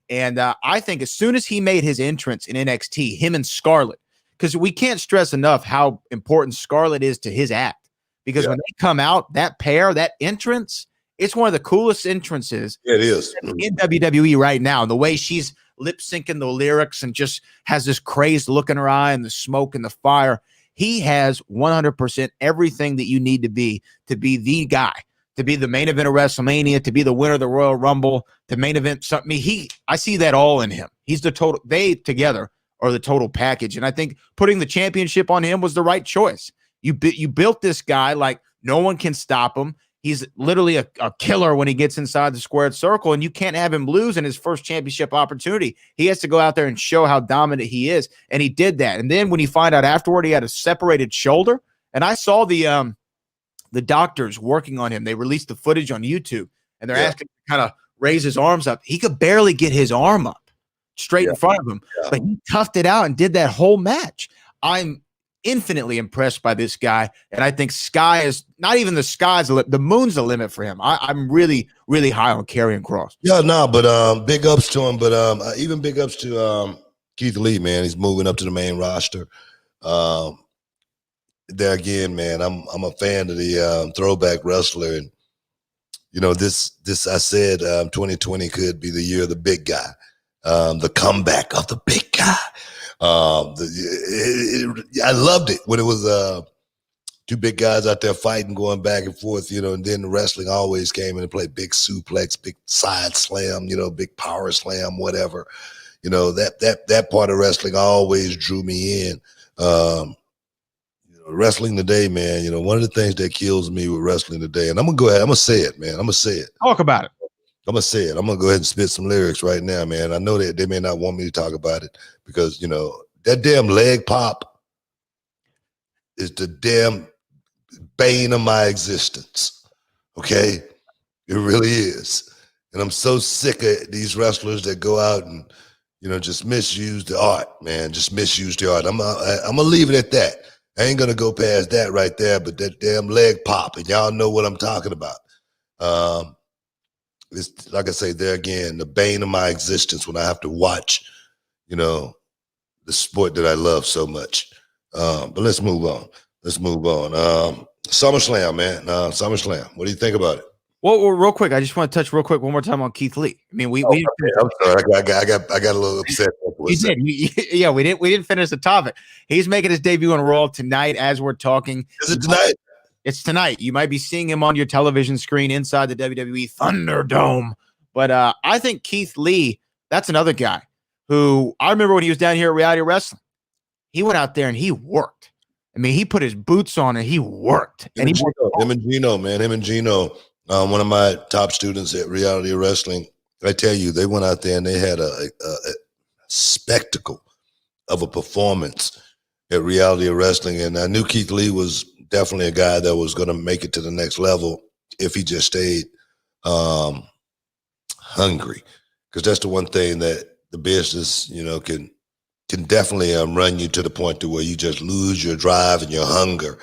And I think as soon as he made his entrance in NXT, him and Scarlett, because we can't stress enough how important Scarlett is to his act, because when they come out, that pair, that entrance, it's one of the coolest entrances it is in WWE right now. And the way she's lip syncing the lyrics and just has this crazed look in her eye and the smoke and the fire. He has 100% everything that you need to be the guy, to be the main event of WrestleMania, to be the winner of the Royal Rumble, the main event. Something. I see that all in him. He's the total. They together are the total package. And I think putting the championship on him was the right choice. You built this guy like no one can stop him. He's literally a killer when he gets inside the squared circle, and you can't have him lose in his first championship opportunity. He has to go out there and show how dominant he is, and he did that. And then when you find out afterward he had a separated shoulder, and I saw the doctors working on him. They released the footage on YouTube, and they're asking him to kind of raise his arms up. He could barely get his arm up straight in front of him, but he toughed it out and did that whole match. I'm infinitely impressed by this guy, and I think sky is not even the sky's the limit. The moon's the limit for him. I'm really, really high on Karrion Kross. Yeah, no, but big ups to him. But even big ups to Keith Lee, man. He's moving up to the main roster. There again, man, I'm a fan of the throwback wrestler, and this I said 2020 could be the year of the big guy, the comeback of the big guy. I loved it when it was two big guys out there fighting, going back and forth, and then the wrestling always came in and played big suplex, big side slam, big power slam, whatever. That part of wrestling always drew me in. Wrestling today, man, one of the things that kills me with wrestling today, and I'm going to go ahead, I'm going to say it, man. I'm going to say it. Talk about it. I'm going to say it. I'm going to go ahead and spit some lyrics right now, man. I know that they may not want me to talk about it because, that damn leg pop is the damn bane of my existence. Okay? It really is. And I'm so sick of these wrestlers that go out and, just misuse the art, man. Just misuse the art. I'm going to leave it at that. I ain't going to go past that right there, but that damn leg pop, and y'all know what I'm talking about. It's like I say, there again, the bane of my existence when I have to watch, the sport that I love so much. But let's move on. SummerSlam, man. SummerSlam. What do you think about it? Well, real quick, I just want to touch real quick one more time on Keith Lee. I mean, I'm sorry, I got a little upset. You did. We didn't finish the topic. He's making his debut on Raw tonight as we're talking. Is it tonight? It's tonight. You might be seeing him on your television screen inside the WWE ThunderDome. But I think Keith Lee, that's another guy who I remember when he was down here at Reality Wrestling. He went out there and he worked. I mean, he put his boots on and he worked. Him and Gino, man. Him and Gino, one of my top students at Reality Wrestling. I tell you, they went out there and they had a spectacle of a performance at Reality Wrestling. And I knew Keith Lee was definitely a guy that was going to make it to the next level if he just stayed hungry, because that's the one thing that the business, can definitely run you to the point to where you just lose your drive and your hunger.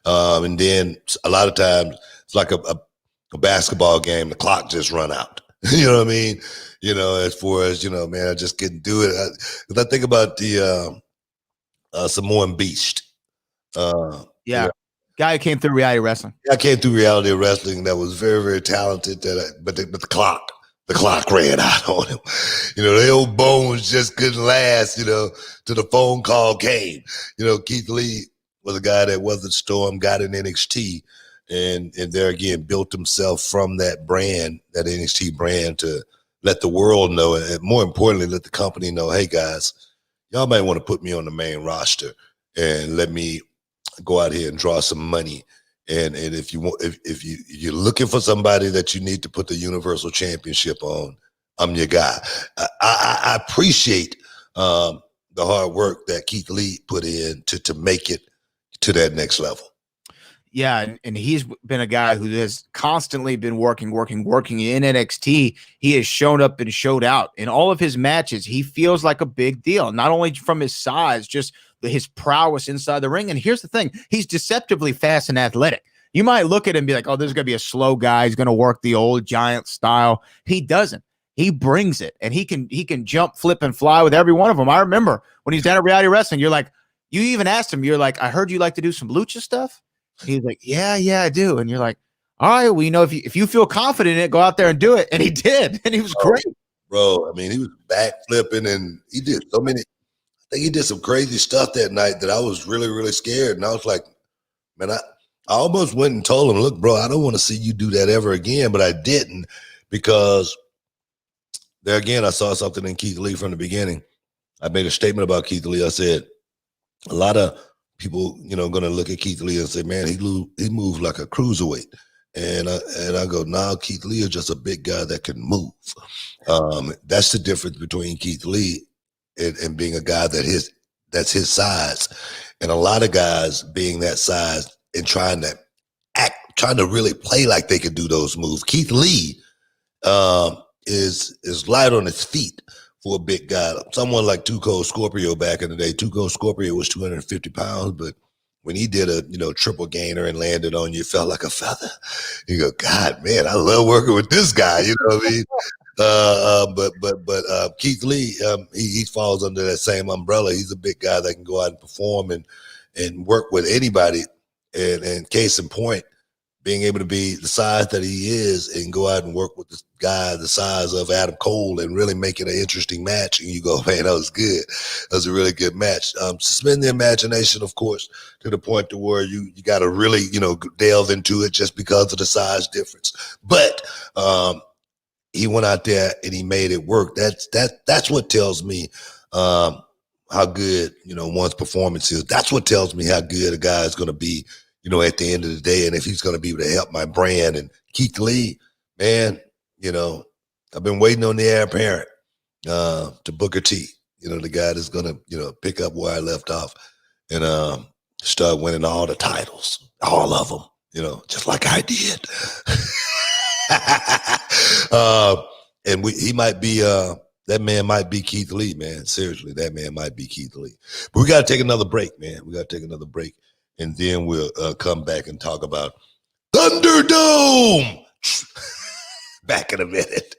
And then a lot of times it's like a basketball game, the clock just run out. You know what I mean? As far as, man, I just couldn't do it. If I think about the Samoan Beast. Yeah. Guy who came through reality wrestling. I came through reality wrestling that was very, very talented, but the clock ran out on him. The old bones just couldn't last, till the phone call came. Keith Lee was a guy that weathered the storm, got in NXT, and there again built himself from that brand, that NXT brand, to let the world know, and more importantly, let the company know, hey guys, y'all might want to put me on the main roster and let me go out here and draw some money. And if you want, if you're looking for somebody that you need to put the Universal Championship on, I'm your guy. I appreciate the hard work that Keith Lee put in to make it to that next level. Yeah, and he's been a guy who has constantly been working in NXT. He has shown up and showed out in all of his matches. He feels like a big deal, not only from his size, just his prowess inside the ring. And here's the thing, he's deceptively fast and athletic. You might look at him and be like, oh, this is going to be a slow guy. He's going to work the old giant style. He doesn't. He brings it, and he can jump, flip, and fly with every one of them. I remember when he's down at reality wrestling, you're like, you even asked him, you're like, I heard you like to do some lucha stuff. He's like, yeah, I do. And you're like, all right, well, if you feel confident in it, go out there and do it. And he did, and he was great. Bro, I mean, he was back flipping, and he did so many. I think he did some crazy stuff that night that I was really, really scared. And I was like, man, I almost went and told him, look, bro, I don't want to see you do that ever again. But I didn't, because there again, I saw something in Keith Lee from the beginning. I made a statement about Keith Lee. I said, a lot of people, going to look at Keith Lee and say, man, he moves like a cruiserweight. And I go, nah, Keith Lee is just a big guy that can move. That's the difference between Keith Lee and being a guy that's his size. And a lot of guys being that size and trying to really play like they could do those moves. Keith Lee is light on his feet for a big guy. Someone like Too Cold Scorpio back in the day. Too Cold Scorpio was 250 pounds, but when he did a triple gainer and landed on you, it felt like a feather. You go, God, man, I love working with this guy. You know what I mean? But Keith Lee, he falls under that same umbrella. He's a big guy that can go out and perform and work with anybody. And case in point, being able to be the size that he is and go out and work with this guy the size of Adam Cole and really make it an interesting match. And you go, man, that was good. That was a really good match. Suspend the imagination, of course, to the point to where you got to really, delve into it just because of the size difference. But he went out there and he made it work. That's what tells me how good, one's performance is. That's what tells me how good a guy is going to be, at the end of the day, and if he's going to be able to help my brand. And Keith Lee, man, I've been waiting on the heir apparent to Booker T, the guy that's going to, pick up where I left off and start winning all the titles, all of them, just like I did. And he might be, that man might be Keith Lee, man. Seriously, that man might be Keith Lee. But we got to take another break, man. We got to take another break. And then we'll come back and talk about ThunderDome. Back in a minute.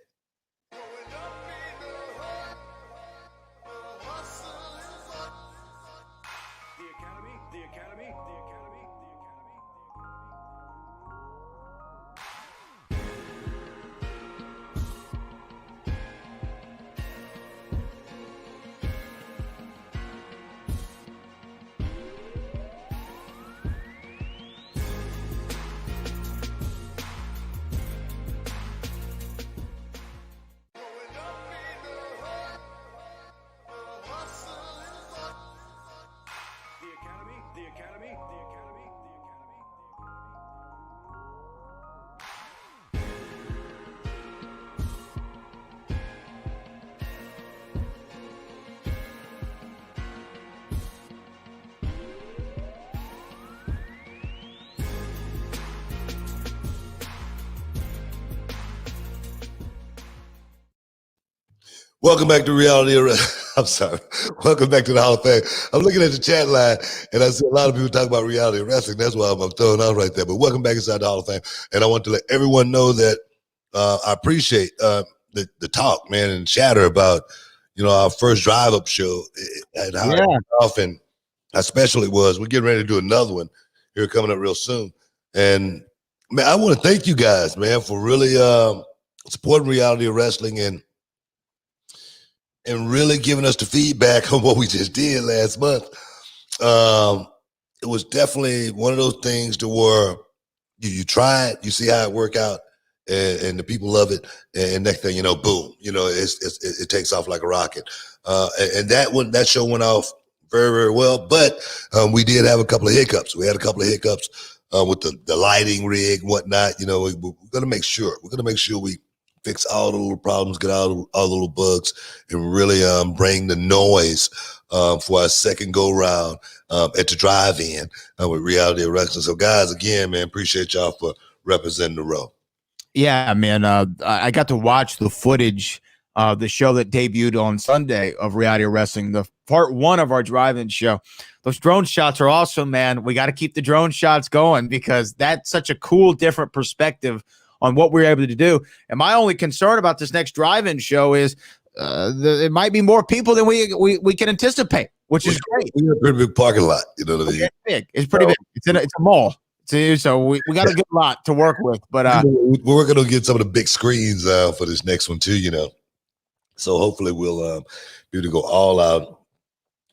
Welcome back to Reality. I'm sorry. Welcome back to the Hall of Fame. I'm looking at the chat line, and I see a lot of people talk about reality wrestling. That's why I'm throwing out right there. But welcome back inside the Hall of Fame. And I want to let everyone know that I appreciate the talk, man, and chatter about our first drive up show and how often, especially we're getting ready to do another one here coming up real soon. And man, I want to thank you guys, man, for really supporting reality of wrestling and really giving us the feedback on what we just did last month. It was definitely one of those things to where you try it, you see how it work out, and the people love it, and next thing you know, boom, it takes off like a rocket. And that show went off very, very well, but we did have a couple of hiccups. We had a couple of hiccups with the lighting rig and whatnot. We're gonna make sure we fix all the little problems, get all the little bugs, and really bring the noise for our second go round at the drive-in with Reality of Wrestling. So guys, again, man, appreciate y'all for representing the row. Yeah, man. I got to watch the footage of the show that debuted on Sunday of Reality of Wrestling, the part 1 of our drive-in show. Those drone shots are awesome, man. We got to keep the drone shots going because that's such a cool, different perspective on what we're able to do. And my only concern about this next drive-in show is it might be more people than we can anticipate, which is great. We got a pretty big parking lot, you know what I mean? It's big. It's pretty big. It's a mall. So we got a good lot to work with. But we're working on getting some of the big screens for this next one too, So hopefully we'll be able to go all out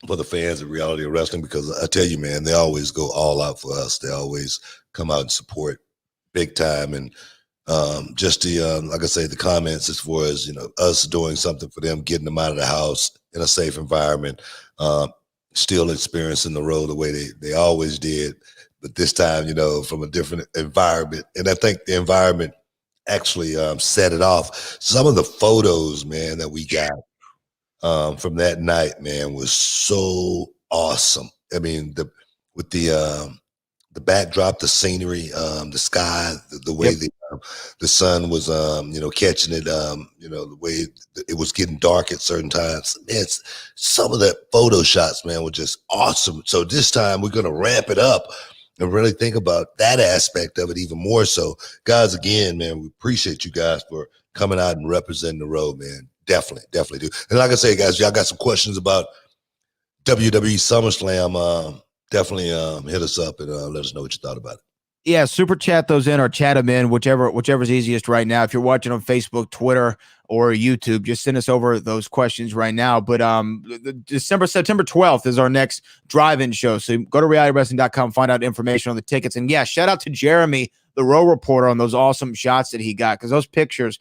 for the fans of Reality of Wrestling, because I tell you, man, they always go all out for us. They always come out and support big time. And just the like I say, the comments as far as us doing something for them, getting them out of the house in a safe environment, still experiencing the road the way they always did, but this time from a different environment. And I think the environment actually set it off. Some of the photos, man, that we got from that night, man, was so awesome. I mean, with the backdrop, the scenery, the sky, the way the sun was, catching it, the way it was getting dark at certain times. Man, some of that photo shots, man, were just awesome. So this time we're going to ramp it up and really think about that aspect of it even more so. Guys, again, man, we appreciate you guys for coming out and representing the road, man. Definitely do. And like I say, guys, y'all got some questions about WWE SummerSlam, definitely hit us up and let us know what you thought about it. Yeah, super chat those in or chat them in, whichever's easiest right now. If you're watching on Facebook, Twitter, or YouTube, just send us over those questions right now. But September 12th is our next drive-in show. So go to realitywrestling.com, find out information on the tickets. And yeah, shout out to Jeremy, the Row Reporter, on those awesome shots that he got, because those pictures,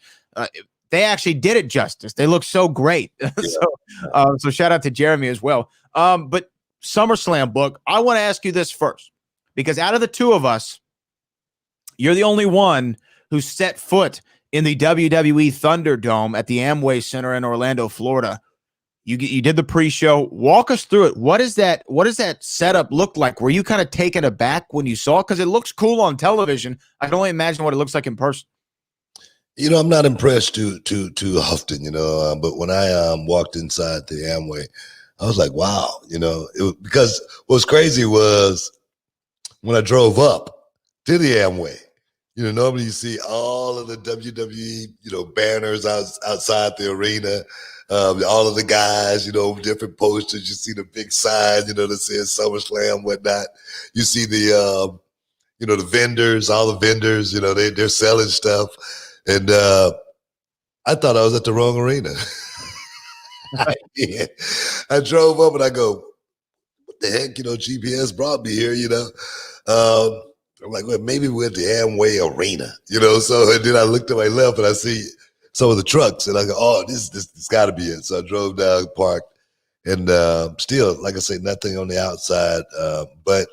they actually did it justice. They look so great. So shout out to Jeremy as well. But SummerSlam book, I want to ask you this first, because out of the two of us, you're the only one who set foot in the WWE ThunderDome at the Amway Center in Orlando, Florida. You did the pre-show. Walk us through it. What does that setup look like? Were you kind of taken aback when you saw it? Because it looks cool on television. I can only imagine what it looks like in person. I'm not impressed too often, but when I walked inside the Amway, I was like, wow, because what's crazy was when I drove up to the Amway, normally you see all of the WWE, banners outside the arena, all of the guys, different posters. You see the big sign, that says SummerSlam, whatnot. You see the, the vendors, all the vendors, they're selling stuff. And I thought I was at the wrong arena. I drove up and I go, what the heck, GPS brought me here, I'm like, well, maybe we're at the Amway Arena, so, and then I looked to my left and I see some of the trucks and I go, oh, this got to be it. So I drove down, parked, and still, like I say, nothing on the outside, but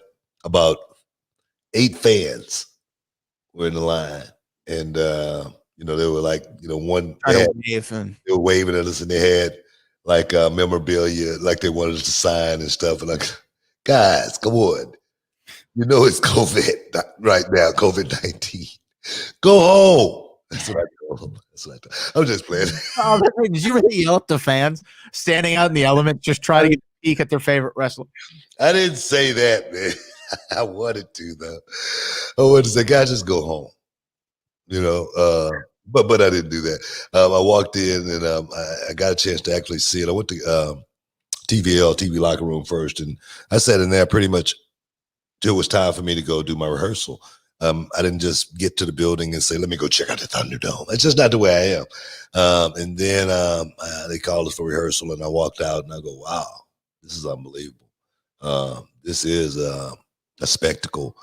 about 8 fans were in the line. And, they were like, one, they were waving at us and they had like memorabilia, like they wanted us to sign and stuff. And like, guys, come on. It's COVID right now, COVID-19. Go home. That's what I told them. I'm just playing. Did you really yell at the fans standing out in the element, just trying to get a peek at their favorite wrestler? I didn't say that, man. I wanted to, though. I wanted to say, guys, just go home. but I didn't do that. I walked in and I got a chance to actually see it. I went to TV locker room first, and I sat in there pretty much till it was time for me to go do my rehearsal. I didn't just get to the building and say, let me go check out the Thunderdome. It's just not the way I am. And then they called us for rehearsal, and I walked out, and I go, wow, this is unbelievable. This is a spectacle.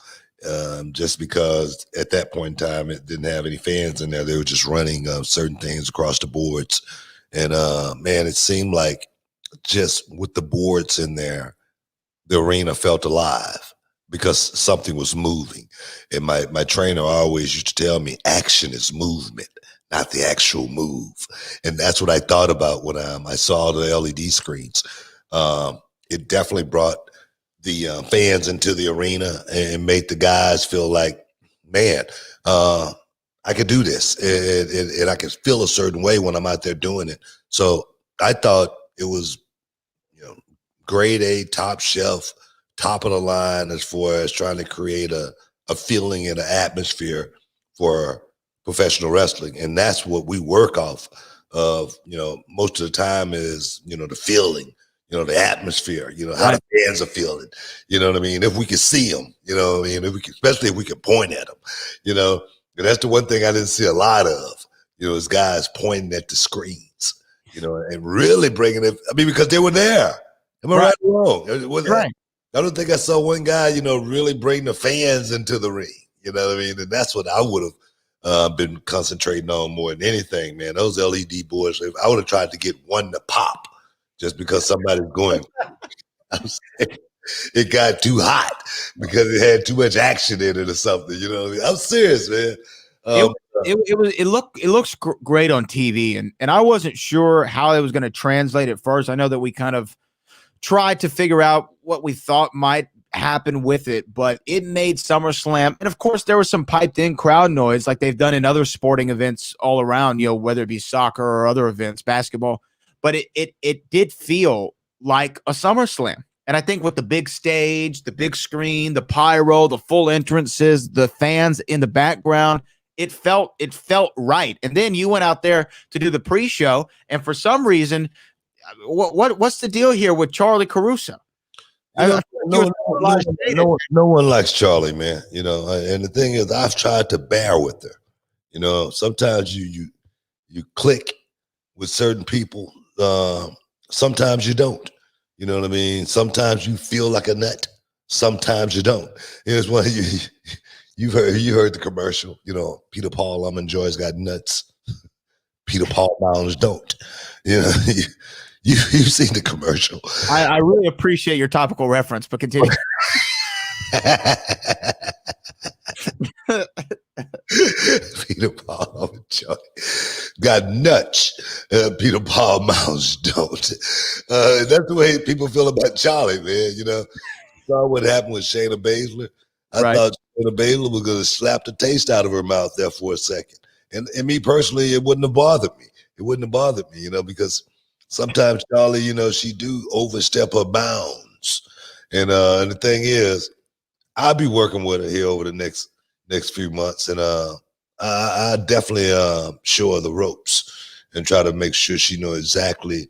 Just because at that point in time, it didn't have any fans in there. They were just running certain things across the boards. And man, it seemed like just with the boards in there, the arena felt alive because something was moving. And my trainer always used to tell me, action is movement, not the actual move. And that's what I thought about when I saw the LED screens. It definitely brought the fans into the arena and made the guys feel like, man, I could do this, and I could feel a certain way when I'm out there doing it. So I thought it was, grade A, top shelf, top of the line as far as trying to create a feeling and an atmosphere for professional wrestling. And that's what we work off of, most of the time is, the feeling, the atmosphere, how the fans are feeling, you know what I mean? If we could see them, if we could, especially if we could point at them, and that's the one thing I didn't see a lot of, is guys pointing at the screens, and really bringing it. I mean, because they were there. Am I right or wrong? Right. I don't think I saw one guy, really bring the fans into the ring. You know what I mean? And that's what I would have been concentrating on more than anything, man. Those LED boards, I would have tried to get one to pop just because somebody's going. I'm saying it got too hot because it had too much action in it or something. You know what I mean? I'm serious, man. It looks great on TV, and I wasn't sure how it was going to translate at first. I know that we kind of tried to figure out what we thought might happen with it, but it made SummerSlam, and of course there was some piped in crowd noise like they've done in other sporting events all around, whether it be soccer or other events, basketball, but it did feel like a SummerSlam. And I think with the big stage, the big screen, the pyro, the full entrances, the fans in the background, it felt right. And then you went out there to do the pre-show, and for some reason, what's the deal here with Charlie Caruso? No one likes Charlie, man. And the thing is, I've tried to bear with her. Sometimes you click with certain people. Sometimes you don't. You know what I mean? Sometimes you feel like a nut. Sometimes you don't. Here's one you heard the commercial. Peter Paul Almond Joy's got nuts. Peter Paul Mounds don't. You've seen the commercial. I really appreciate your topical reference, but continue. Peter Paul got nuts. Peter Paul Mounds don't. That's the way people feel about Charlie, man. Saw what happened with Shayna Baszler. I thought Shayna Baszler was going to slap the taste out of her mouth there for a second. And me personally, it wouldn't have bothered me. Because sometimes Charlie, she do overstep her bounds. And the thing is, I'll be working with her here over the next few months. And I definitely show her the ropes and try to make sure she knows exactly,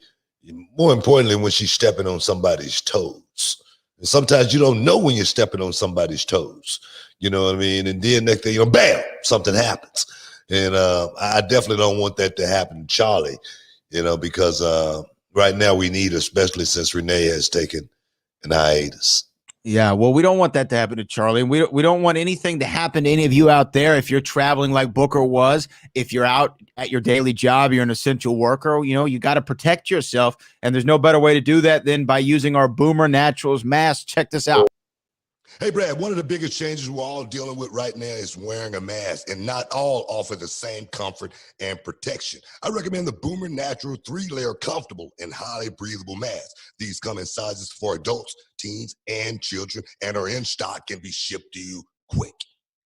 more importantly, when she's stepping on somebody's toes. And sometimes you don't know when you're stepping on somebody's toes. You know what I mean? And then next thing, bam, something happens. And I definitely don't want that to happen to Charlie, because right now we need, especially since Renee has taken an hiatus. Yeah, well, we don't want that to happen to Charlie. And we don't want anything to happen to any of you out there. If you're traveling like Booker was, if you're out at your daily job, you're an essential worker, you got to protect yourself. And there's no better way to do that than by using our Boomer Naturals mask. Check this out. Hey, Brad, one of the biggest changes we're all dealing with right now is wearing a mask, and not all offer the same comfort and protection. I recommend the Boomer Natural 3-layer comfortable and highly breathable mask. These come in sizes for adults, teens, and children, and are in stock and be shipped to you quick.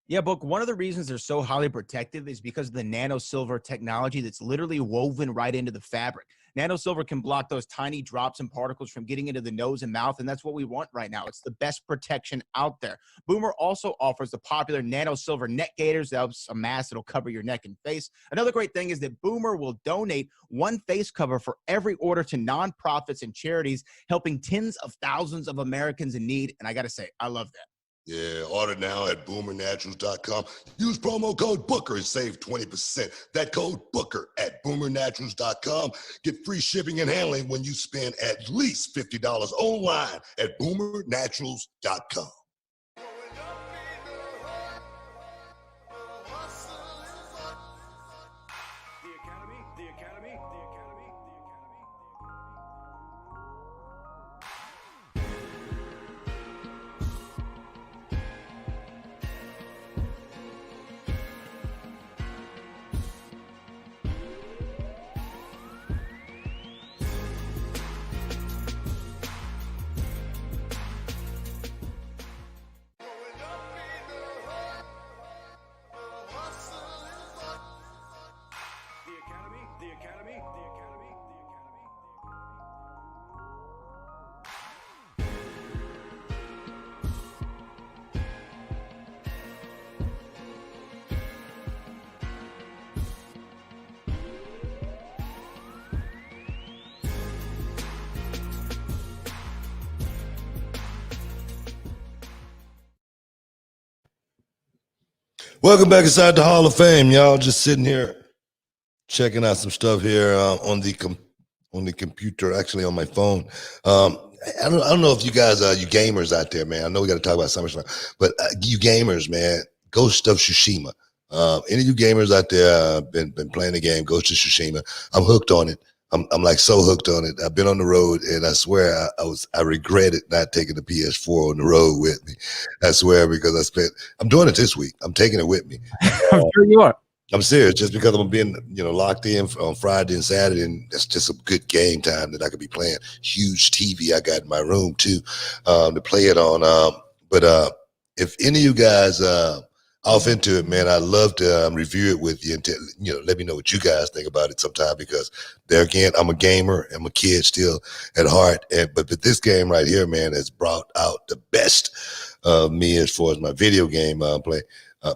Yeah, Book, one of the reasons they're so highly protective is because of the nano silver technology that's literally woven right into the fabric. Nano silver can block those tiny drops and particles from getting into the nose and mouth, and that's what we want right now. It's the best protection out there. Boomer also offers the popular nano silver neck gaiters. That's a mask that'll cover your neck and face. Another great thing is that Boomer will donate one face cover for every order to nonprofits and charities, helping tens of thousands of Americans in need. And I got to say, I love that. Yeah, order now at boomernaturals.com. Use promo code Booker and save 20%. That code Booker at boomernaturals.com. Get free shipping and handling when you spend at least $50 online at boomernaturals.com. Welcome back inside the Hall of Fame, y'all. Just sitting here checking out some stuff here on the computer, actually on my phone. I don't know if you guys you gamers out there, man. I know we got to talk about SummerSlam, but you gamers, man, Ghost of Tsushima. Any of you gamers out there been playing the game Ghost of Tsushima? I'm hooked on it. I'm like so hooked on it. I've been on the road, and I swear I regretted not taking the PS4 on the road with me. I swear, because I'm doing it this week. I'm taking it with me. I'm sure you are. I'm serious, just because I'm being, locked in on Friday and Saturday, and that's just a good game time that I could be playing. Huge TV I got in my room too, to play it on. But if any of you guys off into it, man, I'd love to review it with you and let me know what you guys think about it sometime, because there again, I'm a gamer. I'm a kid still at heart, but this game right here, man, has brought out the best of me as far as my video game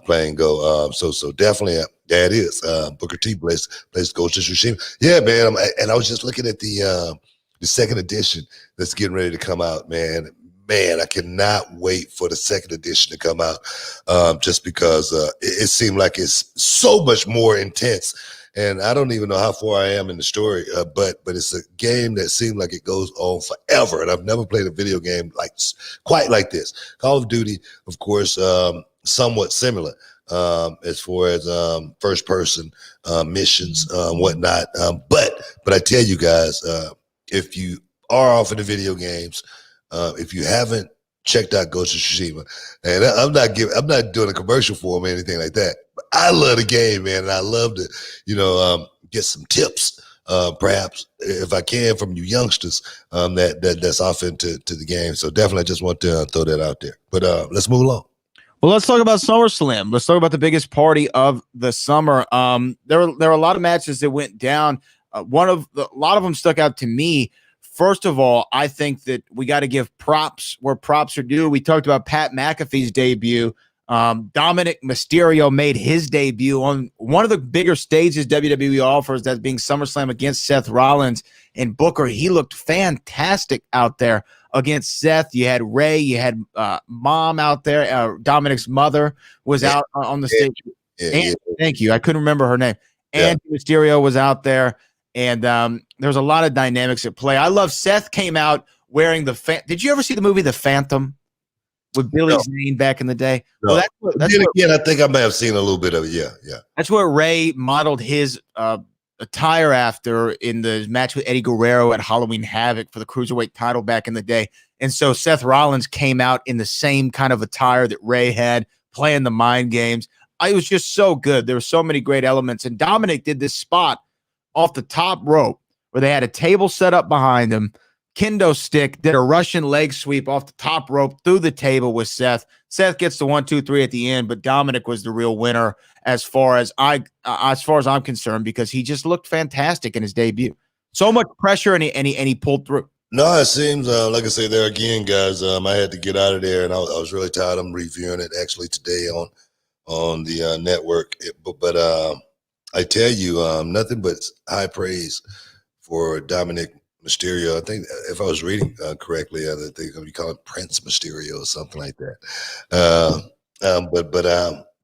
playing go. So definitely that is Booker T plays Ghost of Tsushima. Yeah, man. I was just looking at the second edition that's getting ready to come out, man. Man, I cannot wait for the second edition to come out, just because it seemed like it's so much more intense. And I don't even know how far I am in the story, but it's a game that seemed like it goes on forever. And I've never played a video game quite like this. Call of Duty, of course, somewhat similar as far as first person missions, whatnot. But I tell you guys, if you are off in the video games, if you haven't checked out Ghost of Tsushima, and I'm not doing a commercial for them or anything like that, but I love the game, man, and I love to, get some tips, perhaps if I can, from you youngsters that's off into the game. So definitely, I just want to throw that out there. But let's move along. Well, let's talk about SummerSlam. Let's talk about the biggest party of the summer. There were a lot of matches that went down. A lot of them stuck out to me. First of all, I think that we got to give props where props are due. We talked about Pat McAfee's debut. Dominic Mysterio made his debut on one of the bigger stages WWE offers, that being SummerSlam, against Seth Rollins and Booker. He looked fantastic out there against Seth. You had Ray, you had Mom out there. Dominic's mother was out on the stage. Thank you. I couldn't remember her name. And Mysterio was out there. And there's a lot of dynamics at play. I love Seth came out wearing did you ever see the movie The Phantom with Billy Zane back in the day? No. Well, I think I may have seen a little bit of it. Yeah. That's where Ray modeled his attire after in the match with Eddie Guerrero at Halloween Havoc for the Cruiserweight title back in the day. And so Seth Rollins came out in the same kind of attire that Ray had, playing the mind games. It was just so good. There were so many great elements. And Dominic did this spot off the top rope where they had a table set up behind him. Kendo stick, did a Russian leg sweep off the top rope through the table with Seth. Seth gets the 1, 2, 3 at the end, but Dominic was the real winner as far as I'm concerned, because he just looked fantastic in his debut. So much pressure, and he pulled through. No, it seems like I say there again, guys. I had to get out of there, and I was really tired. I'm reviewing it actually today on the network. But I tell you, nothing but high praise for Dominic Mysterio. I think if I was reading correctly, I think we call it Prince Mysterio or something like that.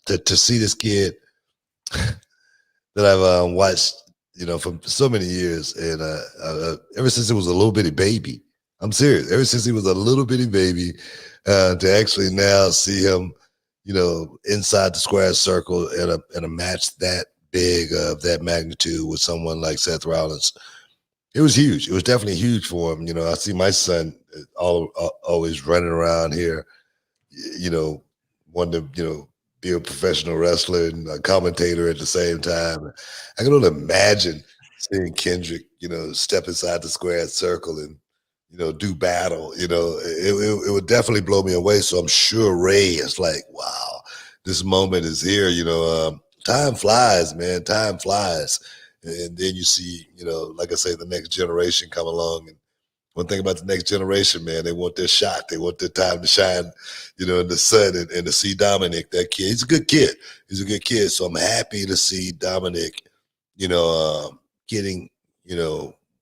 To see this kid that I've watched, for so many years, and ever since it was a little bitty baby, I'm serious. Ever since he was a little bitty baby, to actually now see him, inside the square circle in a match that big of that magnitude with someone like Seth Rollins, it was huge. It was definitely huge for him. I see my son always running around here, wanting to, be a professional wrestler and a commentator at the same time. I can only imagine seeing Kendrick, step inside the square circle and, do battle. It would definitely blow me away. So I'm sure Ray is like, wow, this moment is here. Time flies, man. Time flies. And then you see, like I say, the next generation come along. And one thing about the next generation, man, they want their shot. They want their time to shine, in the sun, and to see Dominic, that kid. He's a good kid. He's a good kid. So I'm happy to see Dominic, getting,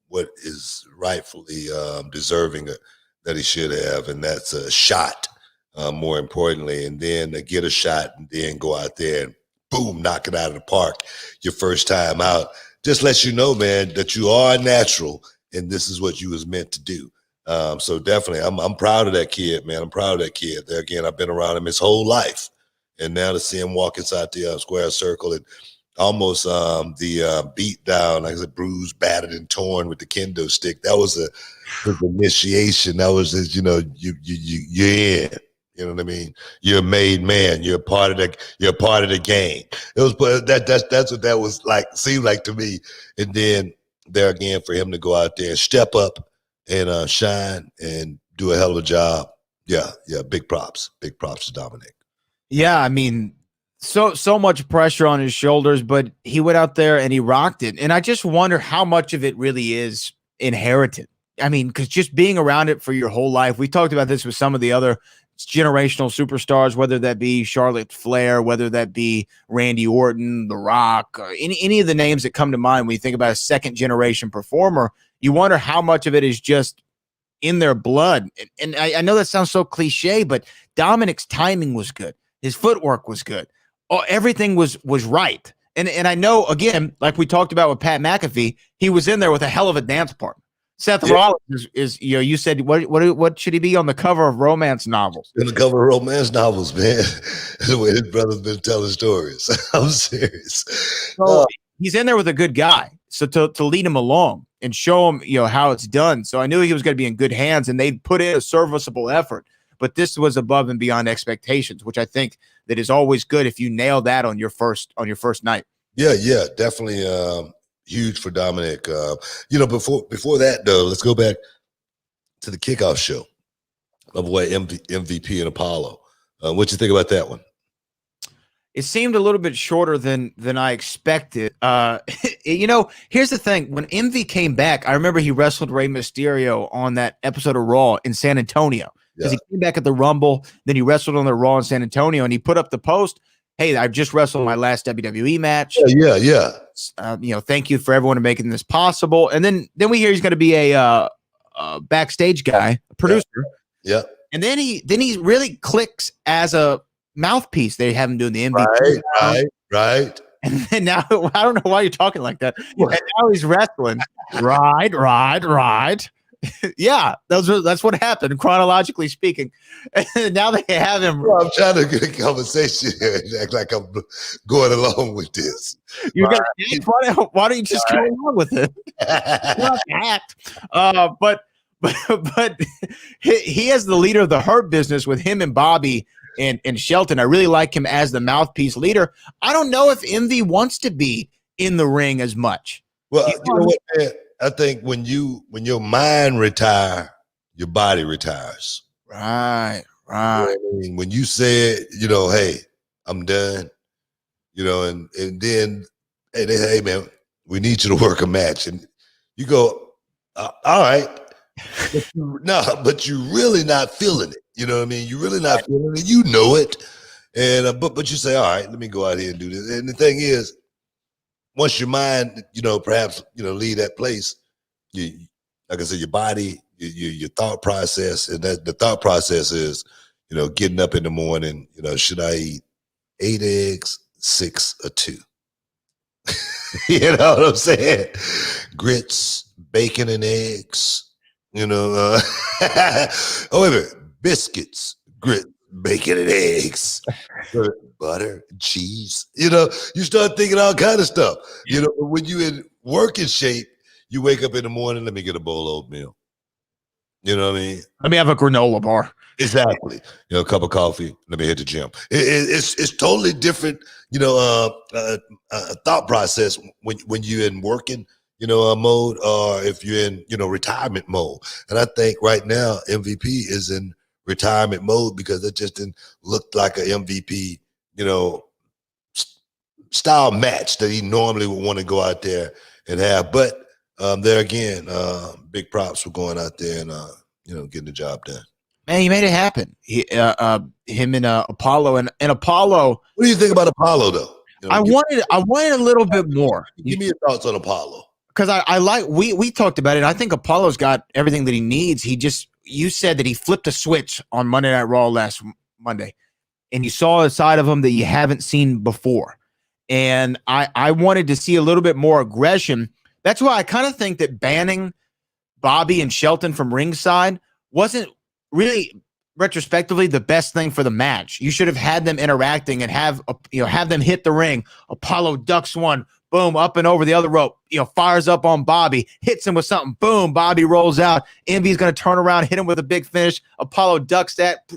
what is rightfully deserving that he should have. And that's a shot, more importantly. And then to get a shot and then go out there and boom, knock it out of the park your first time out. Just lets you know, man, that you are natural. And this is what you was meant to do. So definitely, I'm proud of that kid, man. I'm proud of that kid. There again, I've been around him his whole life, and now to see him walk inside the square circle and almost the beat down, like I said, bruised, battered, and torn with the kendo stick. That was his initiation. That was his, you're in. You know what I mean? You're a made man. You're a part of the game. It was, but that's what that was like. Seemed like to me, and then. There again, for him to go out there and step up and shine and do a hell of a job. Yeah, big props to Dominic. Yeah, I mean, so much pressure on his shoulders, but he went out there and he rocked it. And I just wonder how much of it really is inherited. I mean, because just being around it for your whole life, we talked about this with some of the other generational superstars, whether that be Charlotte Flair, whether that be Randy Orton, The Rock, any of the names that come to mind when you think about a second generation performer. You wonder how much of it is just in their blood. And I know that sounds so cliche, but Dominic's timing was good. His footwork was good. Everything was right. And I know, again, like we talked about with Pat McAfee, he was in there with a hell of a dance partner. Seth Rollins is you said what should he be on the cover of romance novels? In the cover of romance novels, man. The way his brother's been telling stories. I'm serious. So he's in there with a good guy. So to lead him along and show him, how it's done. So I knew he was going to be in good hands, and they put in a serviceable effort. But this was above and beyond expectations, which I think that is always good if you nail that on your first night. Yeah, definitely. Huge for Dominic. Before that though, let's go back to the kickoff show. My boy MVP and Apollo. What you think about that one? It seemed a little bit shorter than I expected. Here's the thing. When MV came back, I remember he wrestled Rey Mysterio on that episode of Raw in San Antonio. Because he came back at the Rumble, then he wrestled on the Raw in San Antonio, and he put up the post, hey, I've just wrestled my last WWE match. Yeah. Thank you for everyone making this possible. And then we hear he's going to be a backstage guy, a producer. Yeah. And then he really clicks as a mouthpiece. They have him doing the MVP. Right. And then now, I don't know why you're talking like that. And now he's wrestling. Right. Yeah, that's what happened, chronologically speaking. And now they have him. Well, I'm trying to get a conversation here and act like I'm going along with this. You're gonna act? Why don't you just go along with it? Not act. But he is the leader of the Hurt Business with him and Bobby and Shelton. I really like him as the mouthpiece leader. I don't know if MV wants to be in the ring as much. Well, you know what, man? I think when your mind retire, your body retires. Right. You know what I mean? When you said, hey, I'm done, and then hey man, we need you to work a match. And You go, all right. But you're really not feeling it. You know what I mean? You're really not feeling it. You know it. And but you say, all right, let me go out here and do this. And the thing is, once your mind, perhaps, leave that place, you, like I said, your body, your thought process, and that the thought process is, getting up in the morning, should I eat 8 eggs, 6 or 2? You know what I'm saying? Grits, bacon and eggs, oh, wait a minute. Biscuits, grits, bacon and eggs, butter, cheese. You start thinking all kind of stuff. When you in working shape, you wake up in the morning, let me get a bowl of oatmeal. You know what I mean? Let me have a granola bar. Exactly. A cup of coffee. Let me hit the gym. It's totally different, thought process when you're in working, mode, or if you're in, retirement mode. And I think right now MVP is in retirement mode because it just didn't look like an MVP, style match that he normally would want to go out there and have. But there again, big props for going out there and getting the job done. Man, he made it happen. Him and Apollo and Apollo. What do you think about Apollo though? I wanted a little bit more. Give me your thoughts on Apollo. Because I like we talked about it. I think Apollo's got everything that he needs. You said that he flipped a switch on Monday Night Raw last Monday, and you saw a side of him that you haven't seen before. And I wanted to see a little bit more aggression. That's why I kind of think that banning Bobby and Shelton from ringside wasn't really retrospectively the best thing for the match. You should have had them interacting and have them hit the ring. Apollo ducks one, boom, up and over the other rope, fires up on Bobby, hits him with something, boom, Bobby rolls out. Envy's going to turn around, hit him with a big finish. Apollo ducks that,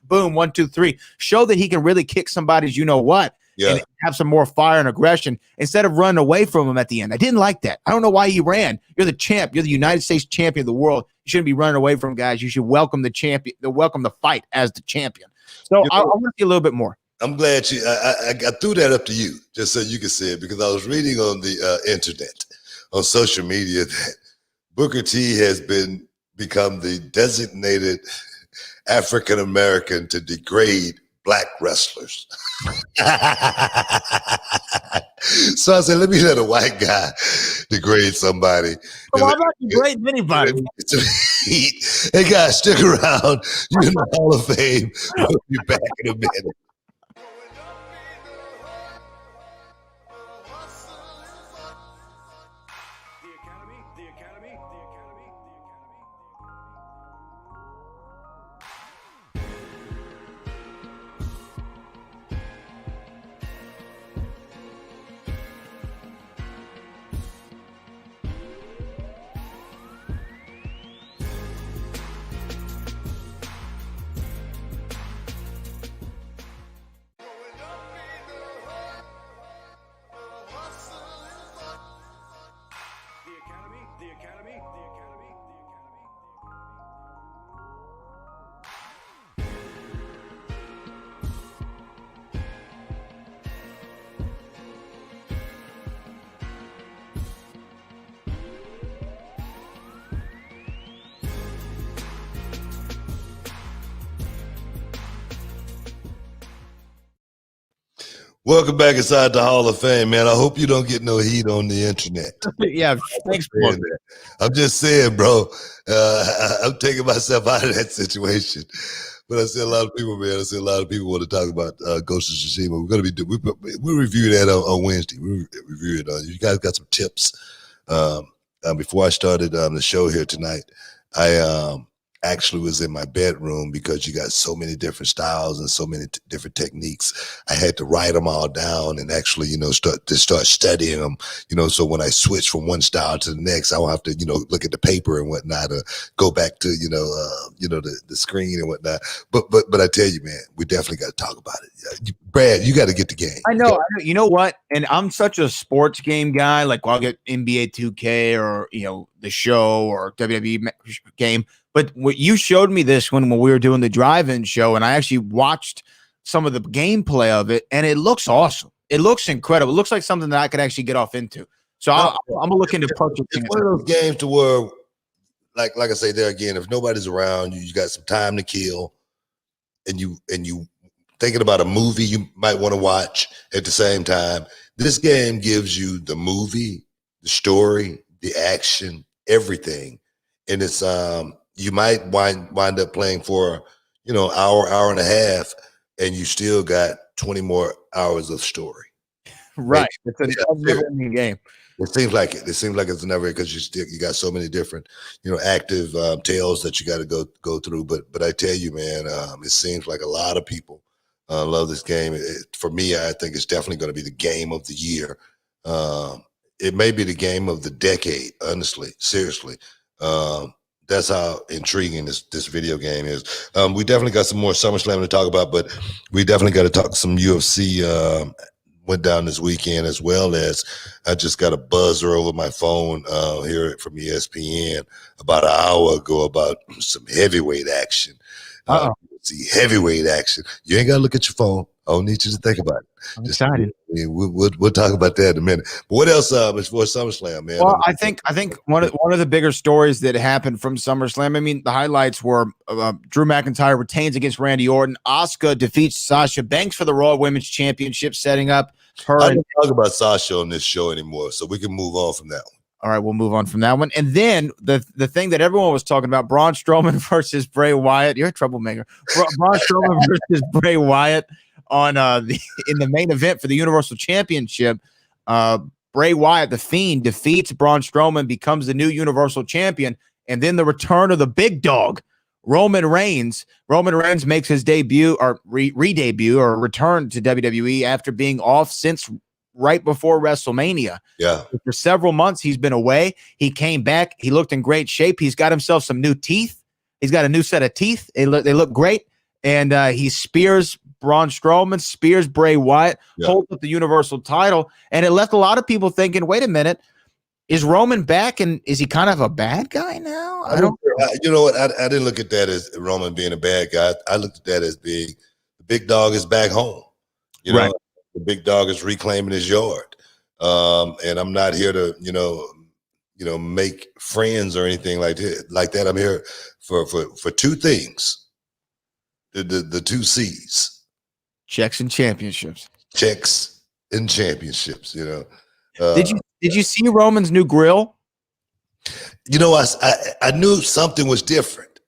boom, 1, 2, 3. Show that he can really kick somebody's what. Yeah. And have some more fire and aggression instead of running away from him at the end. I didn't like that. I don't know why he ran. You're the champ. You're the United States champion of the world. You shouldn't be running away from guys. You should welcome the champion, welcome the fight as the champion. So I want to see a little bit more. I'm glad I threw that up to you just so you can see it, because I was reading on the internet, on social media, that Booker T has become the designated African American to degrade Black wrestlers. So I said, let me let a white guy degrade somebody. Well, I'm not degrading anybody. Hey guys, stick around. You're in the Hall of Fame. We'll be back in a minute. Welcome back inside the Hall of Fame, man. I hope you don't get no heat on the internet. Yeah, thanks for that. I'm just saying, bro, I'm taking myself out of that situation. But I see a lot of people, man. I see a lot of people want to talk about Ghost of Tsushima. We're going to be we'll review that on Wednesday. We'll review it. You guys got some tips. Before I started the show here tonight, I actually was in my bedroom because you got so many different styles and so many different techniques. I had to write them all down and actually, start studying them, so when I switch from one style to the next, I don't have to, look at the paper and whatnot, or go back to, the screen and whatnot. But I tell you, man, we definitely got to talk about it. Brad, you got to get the game. I know. You know what? And I'm such a sports game guy. Like, I'll get NBA 2K or, the show or WWE game. But what you showed me this when we were doing the drive-in show, and I actually watched some of the gameplay of it, and it looks awesome. It looks incredible. It looks like something that I could actually get off into. So No, I'm gonna look into it's purchasing one of those games to where, like I say there again, if nobody's around, you got some time to kill, and you thinking about a movie you might want to watch at the same time. This game gives you the movie, the story, the action, everything, and it's you might wind up playing for hour and a half, and you still got 20 more hours of story. right. It's a Yeah, never-ending game. it seems like it. It seems like it's never, because you got so many different, active tales that you got to go through. But I tell you, man, it seems like a lot of people love this game. For me, I think it's definitely going to be the game of the year. It may be the game of the decade. Honestly, seriously, that's how intriguing this video game is. We definitely got some more SummerSlam to talk about, but we definitely got to talk some UFC. Went down this weekend, as well as I just got a buzzer over my phone here from ESPN about an hour ago about some heavyweight action. See heavyweight action. You ain't got to look at your phone. I don't need you to think about it. I'm excited. We'll talk about that in a minute. But what else is for SummerSlam, man? Well, I think one of the bigger stories that happened from SummerSlam, I mean, the highlights were Drew McIntyre retains against Randy Orton. Asuka defeats Sasha Banks for the Raw Women's Championship, setting up her. I don't talk about Sasha on this show anymore, so we can move on from that one. All right, we'll move on from that one. And then the thing that everyone was talking about, Braun Strowman versus Bray Wyatt. You're a troublemaker. Braun Strowman versus Bray Wyatt on in the main event for the Universal Championship. Bray Wyatt, the Fiend, defeats Braun Strowman, becomes the new Universal Champion, and then the return of the big dog, Roman Reigns. Roman Reigns makes his debut or re-debut or return to WWE after being off since right before WrestleMania. Yeah. For several months, he's been away. He came back. He looked in great shape. He's got himself some new teeth. He's got a new set of teeth. They look great. And he spears Braun Strowman, spears Bray Wyatt, holds up the Universal title. And it left a lot of people thinking, wait a minute, is Roman back? And is he kind of a bad guy now? You know what? I didn't look at that as Roman being a bad guy. I looked at that as being the big dog is back home. You know, the big dog is reclaiming his yard. And I'm not here to, make friends or anything like that. I'm here for two things. The two C's. Checks and championships. Checks and championships, Did you see Roman's new grill? I knew something was different.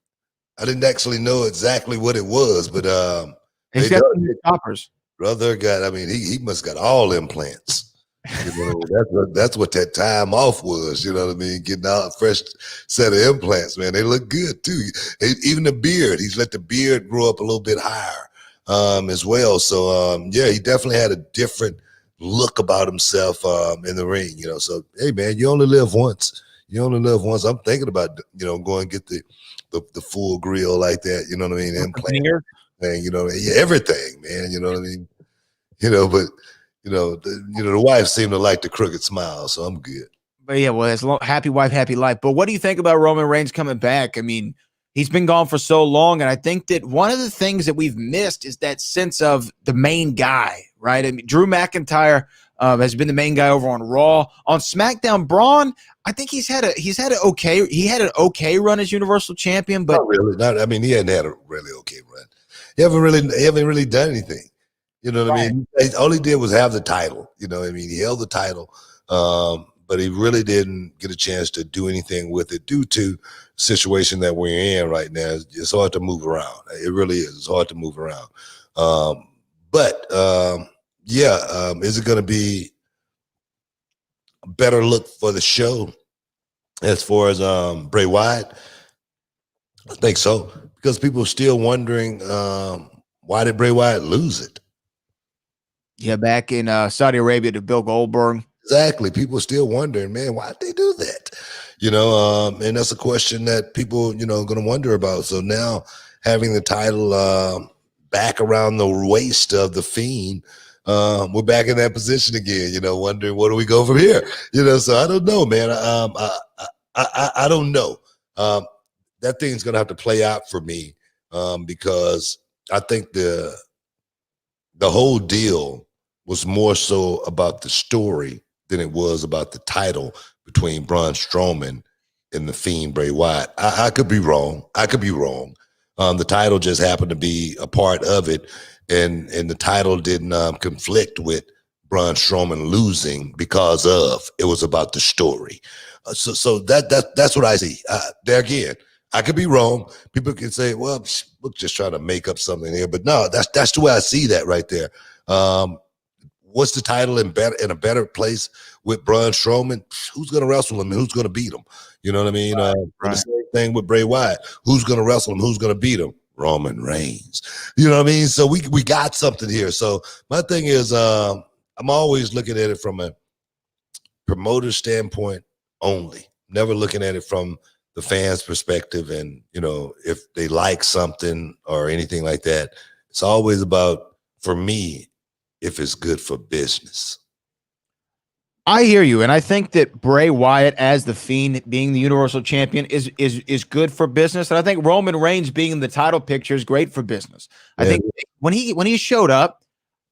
I didn't actually know exactly what it was, but he's got new toppers. Brother he must got all implants. That's what that time off was. You know what I mean? Getting out a fresh set of implants, man. They look good too. Even the beard, he's let the beard grow up a little bit higher as well. So he definitely had a different look about himself in the ring. So hey, man, you only live once. I'm thinking about going and get the full grill like that. You know what I mean? Implant, and everything, man. You know what I mean? But. The wife seemed to like the crooked smile, so I'm good. But yeah, well, it's happy wife, happy life. But what do you think about Roman Reigns coming back? I mean, he's been gone for so long, and I think that one of the things that we've missed is that sense of the main guy, right? I mean, Drew McIntyre has been the main guy over on Raw. On SmackDown, Braun, I think he had an okay run as Universal Champion, but not really. He hadn't had a really okay run. He haven't really done anything. You know what I mean? All he did was have the title. You know what I mean? He held the title, but he really didn't get a chance to do anything with it due to the situation that we're in right now. It's hard to move around. It really is. It's hard to move around. Is it going to be a better look for the show as far as Bray Wyatt? I think so, because people are still wondering why did Bray Wyatt lose it? Yeah, back in Saudi Arabia to Bill Goldberg. Exactly. People are still wondering, man, why'd they do that? And that's a question that people, are going to wonder about. So now having the title back around the waist of the Fiend, we're back in that position again, wondering where do we go from here? So I don't know, man. I don't know. That thing's going to have to play out for me because I think the whole deal was more so about the story than it was about the title between Braun Strowman and the Fiend Bray Wyatt. I could be wrong. The title just happened to be a part of it, and the title didn't conflict with Braun Strowman losing because it was about the story. So that's what I see. There again, I could be wrong. People can say, "Well, look, just trying to make up something here," but no, that's the way I see that right there. What's the title in a better place with Braun Strowman? Who's going to wrestle him and who's going to beat him? You know what I mean? Right. The same thing with Bray Wyatt. Who's going to wrestle him? Who's going to beat him? Roman Reigns. You know what I mean? So we got something here. So my thing is, I'm always looking at it from a promoter standpoint only, never looking at it from the fans' perspective. And, if they like something or anything like that, it's always about, for me, if it's good for business. I hear you, and I think that Bray Wyatt as the Fiend being the Universal Champion is good for business, and I think Roman Reigns being in the title picture is great for business. I think when he showed up,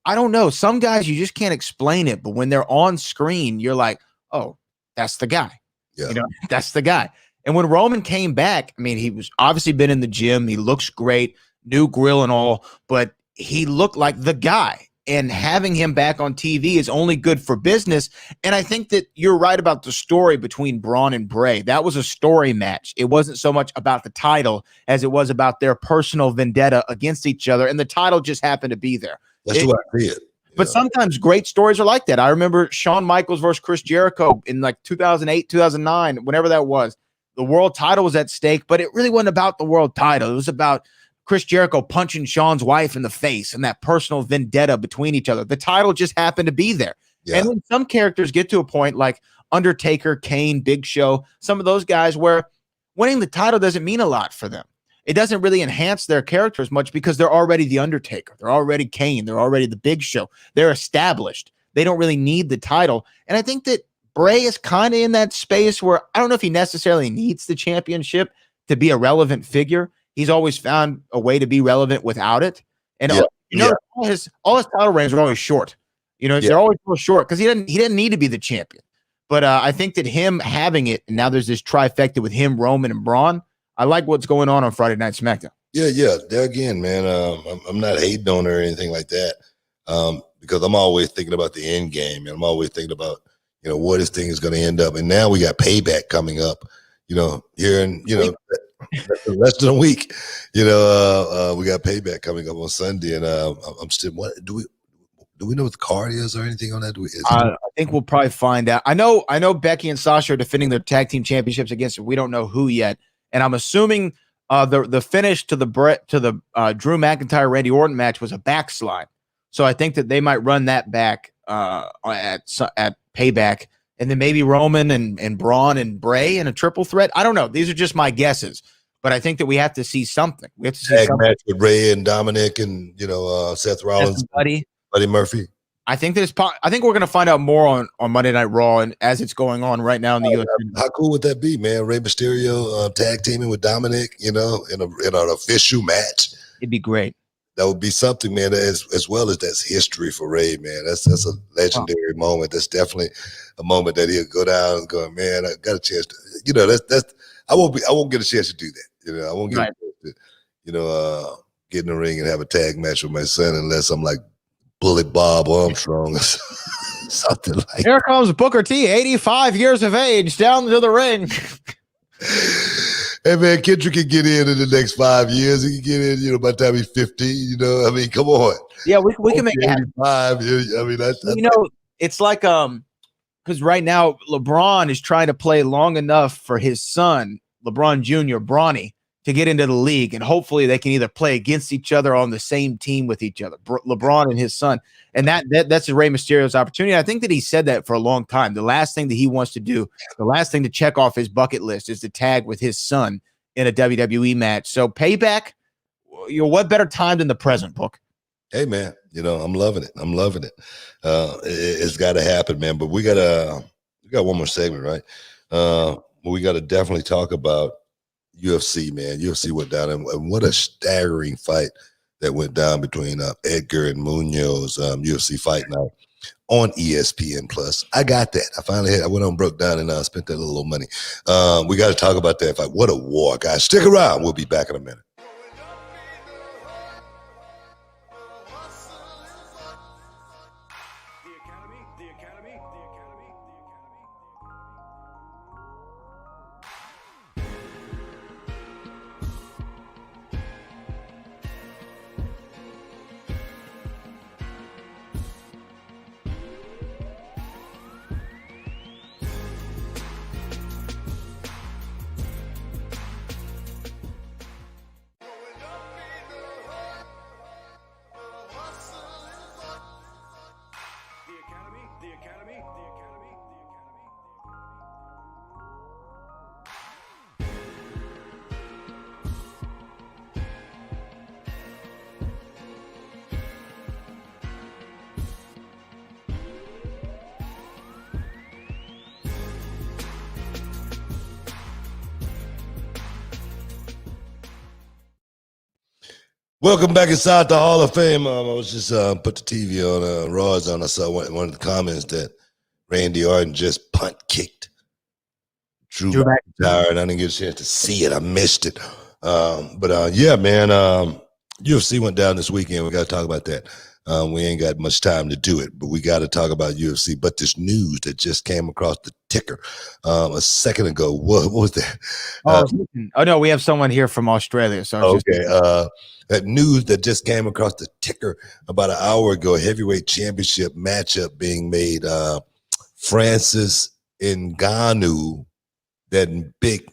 I don't know, some guys you just can't explain it, but when they're on screen, you're like, oh, that's the guy. Yeah. That's the guy. And when Roman came back, I mean, he was obviously been in the gym, he looks great, new grill and all, but he looked like the guy. And having him back on TV is only good for business. And I think that you're right about the story between Braun and Bray. That was a story match. It wasn't so much about the title as it was about their personal vendetta against each other. And the title just happened to be there. That's the way I see it. But sometimes great stories are like that. I remember Shawn Michaels versus Chris Jericho in like 2008, 2009, whenever that was. The world title was at stake, but it really wasn't about the world title. It was about Chris Jericho punching Shawn's wife in the face and that personal vendetta between each other. The title just happened to be there. Yeah. And when some characters get to a point like Undertaker, Kane, Big Show, some of those guys where winning the title doesn't mean a lot for them. It doesn't really enhance their characters much because they're already the Undertaker. They're already Kane. They're already the Big Show. They're established. They don't really need the title. And I think that Bray is kind of in that space where I don't know if he necessarily needs the championship to be a relevant figure. He's always found a way to be relevant without it. And all his title reigns are always short. They're always real short because he didn't need to be the champion. But I think that him having it, and now there's this trifecta with him, Roman, and Braun. I like what's going on Friday Night SmackDown. Yeah. There again, man, I'm not hating on her or anything like that, because I'm always thinking about the end game, and I'm always thinking about, where this thing is going to end up. And now we got Payback coming up, here in, less than a week. We got Payback coming up on Sunday, and I'm still. What do we know what the card is or anything on that? I think we'll probably find out. I know Becky and Sasha are defending their tag team championships against it. We don't know who yet, and I'm assuming the finish to the Drew McIntyre Randy Orton match was a backslide. So I think that they might run that back at Payback. And then maybe Roman and Braun and Bray in a triple threat. I don't know. These are just my guesses. But I think that we have to see something. We have to see tag something. Match with Ray and Dominic and, Seth Rollins. Buddy Murphy. I think that I think we're going to find out more on Monday Night Raw and as it's going on right now in the UFC. How cool would that be, man? Rey Mysterio tag teaming with Dominic, in an official match. It'd be great. That would be something, man, as well as that's history for Ray, man. That's a legendary moment. That's definitely a moment that he'll go down and go, man, I got a chance to, that's I won't get a chance to do that. I won't get a chance to, get in the ring and have a tag match with my son unless I'm like Bullet Bob Armstrong or something like. Here comes Booker T, 85 years of age, down to the ring. Hey, man, Kendrick can get in the next 5 years. He can get in, by the time he's 15, I mean, come on. Yeah, we can make it happen. 85, I mean, that's it's like, because right now LeBron is trying to play long enough for his son, LeBron Jr., Bronny, to get into the league. And hopefully they can either play against each other or on the same team with each other, LeBron and his son. And that's Rey Mysterio's opportunity. I think that he said that for a long time. The last thing that he wants to do, the last thing to check off his bucket list is to tag with his son in a WWE match. So Payback, what better time than the present, Book? Hey, man, I'm loving it. It's got to happen, man. But we got one more segment, right? We got to definitely talk about UFC, man. UFC went down, and what a staggering fight that went down between Edgar and Munoz, UFC Fight Night on ESPN Plus. I got that. I went on, broke down, and spent that little money. We got to talk about that fight. What a war, guys. Stick around. We'll be back in a minute. Welcome back inside the Hall of Fame. I was just put the TV on, Raw's on. I saw one of the comments that Randy Orton just punt kicked Drew McIntyre, and I didn't get a chance to see it. I missed it. Yeah, man, UFC went down this weekend. We got to talk about that. We ain't got much time to do it, but we got to talk about UFC. But this news that just came across the ticker a second ago, what was that? Oh, no, we have someone here from Australia. So that news that just came across the ticker about an hour ago, heavyweight championship matchup being made. Francis Ngannou, that big,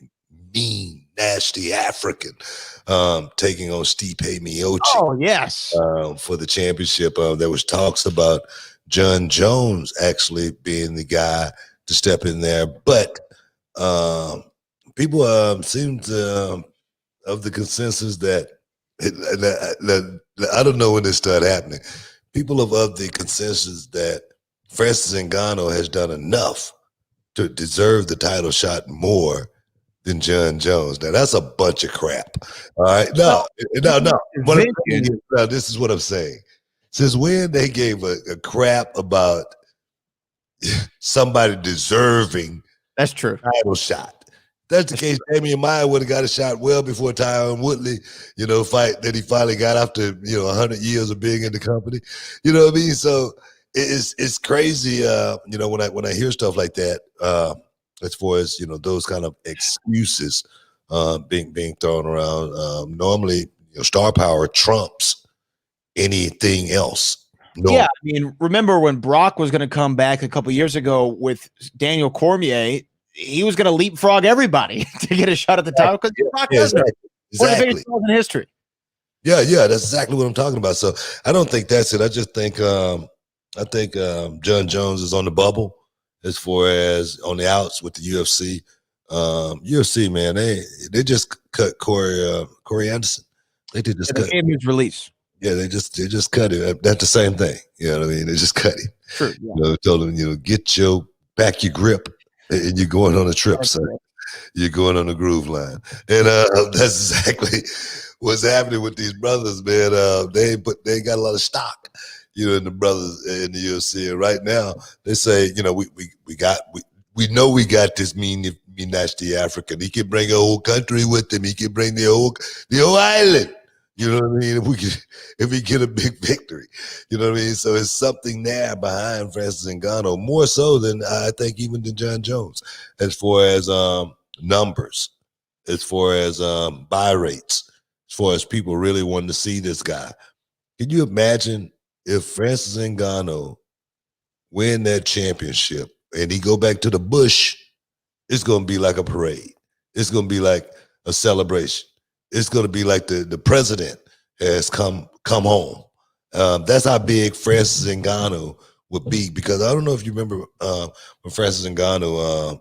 mean, nasty African, taking on Stipe Miocic. Oh, yes. For the championship. There was talks about John Jones actually being the guy to step in there, but people seem to of the consensus that I don't know when this started happening. People of the consensus that Francis Ngannou has done enough to deserve the title shot more than John Jones. Now that's a bunch of crap. All right, no. This is what I'm saying. Since when they gave a crap about somebody deserving that's true title shot? That's the case. Damian Maia would have got a shot well before Tyron Woodley, fight that he finally got after 100 years of being in the company. You know what I mean? So it's crazy. When I hear stuff like that, as far as those kind of excuses being thrown around. Normally, star power trumps anything else. Yeah, I mean, remember when Brock was going to come back a couple years ago with Daniel Cormier? He was going to leapfrog everybody to get a shot at the title because Brock Lesnar, one of the biggest stars in history. Yeah, that's exactly what I'm talking about. So I don't think that's it. I just think John Jones is on the bubble as far as on the outs with the UFC. UFC, man, they just cut Corey Anderson. They did just cut his release. Yeah, they just cut it. That's the same thing. You know what I mean? They just cut it. True. Yeah. Told him, get your grip. And you're going on a trip, son. You're going on a groove line. And that's exactly what's happening with these brothers, man. They got a lot of stock, in the brothers in the UFC. And right now, they say, we know we got this mean nasty African. He can bring a whole country with him. He can bring the whole island. You know what I mean? If we get a big victory, you know what I mean? So it's something there behind Francis Ngannou, more so than I think even than John Jones, as far as numbers, as far as buy rates, as far as people really wanting to see this guy. Can you imagine if Francis Ngannou win that championship and he go back to the bush? It's going to be like a parade. It's going to be like a celebration. It's going to be like the president has come home. That's how big Francis Ngannou would be, because I don't know if you remember when Francis Ngannou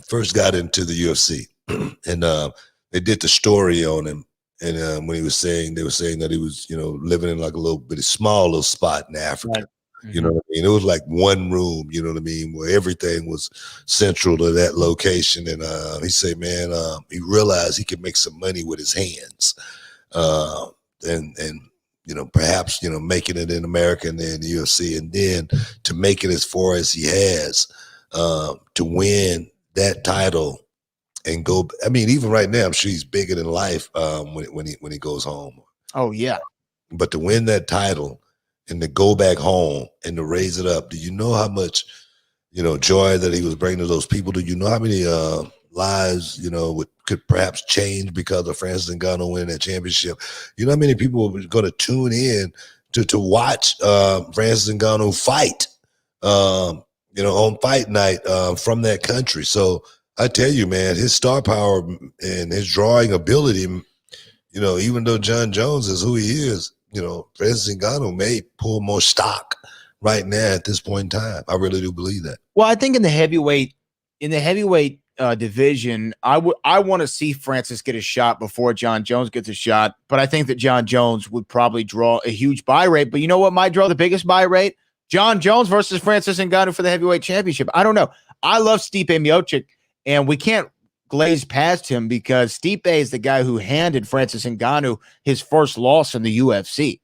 first got into the UFC, and they did the story on him. And when they were saying that he was, living in like a little small little spot in Africa. Right. Mm-hmm. You know what I mean? It was like one room, you know what I mean, where everything was central to that location. And he said, man, he realized he could make some money with his hands. And perhaps, making it in America and then the UFC, and then to make it as far as he has, to win that title and go. I mean, even right now, I'm sure he's bigger than life when he goes home. Oh yeah. But to win that title and to go back home and to raise it up, do you know how much, joy that he was bringing to those people? Do you know how many lives, could perhaps change because of Francis Ngannou winning that championship? You know how many people were going to tune in to watch Francis Ngannou fight, on fight night from that country? So I tell you, man, his star power and his drawing ability, even though John Jones is who he is, Francis Ngannou may pull more stock right now at this point in time. I really do believe that. Well, I think in the heavyweight division, I want to see Francis get a shot before John Jones gets a shot, but I think that John Jones would probably draw a huge buy rate. But you know what might draw the biggest buy rate? John Jones versus Francis Ngannou for the heavyweight championship. I don't know. I love Stipe Miocic, and we can't glaze past him because Stipe is the guy who handed Francis Ngannou his first loss in the UFC.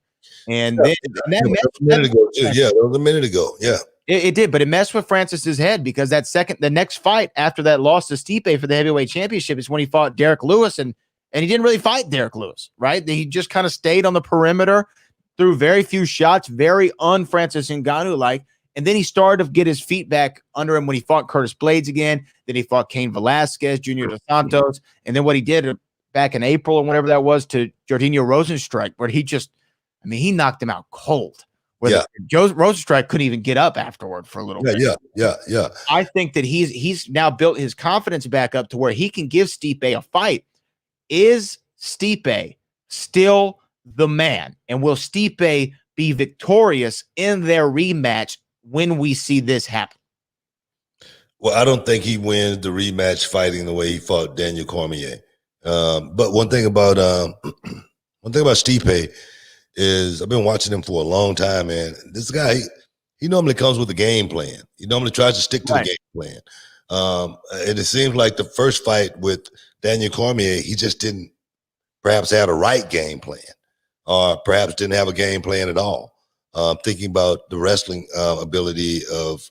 And then that was a minute ago. Yeah. It did, but it messed with Francis's head because the next fight after that loss to Stipe for the heavyweight championship is when he fought Derek Lewis, and he didn't really fight Derek Lewis, right? He just kind of stayed on the perimeter, threw very few shots, very un-Francis Ngannou-like, and then he started to get his feet back under him when he fought Curtis Blades again. Then he fought Cain Velasquez, Junior Dos Santos, and then what he did back in April or whatever that was to Jorginho Rosenstrike, where he knocked him out cold. Joe Rosenstrike couldn't even get up afterward for a little bit. Yeah. I think that he's now built his confidence back up to where he can give Stipe a fight. Is Stipe still the man? And will Stipe be victorious in their rematch when we see this happen? Well, I don't think he wins the rematch fighting the way he fought Daniel Cormier. But one thing about Stipe is I've been watching him for a long time, man. This guy, he normally comes with a game plan. He normally tries to stick to the game plan. And it seems like the first fight with Daniel Cormier, he just didn't perhaps have a right game plan, or perhaps didn't have a game plan at all. Thinking about the wrestling ability of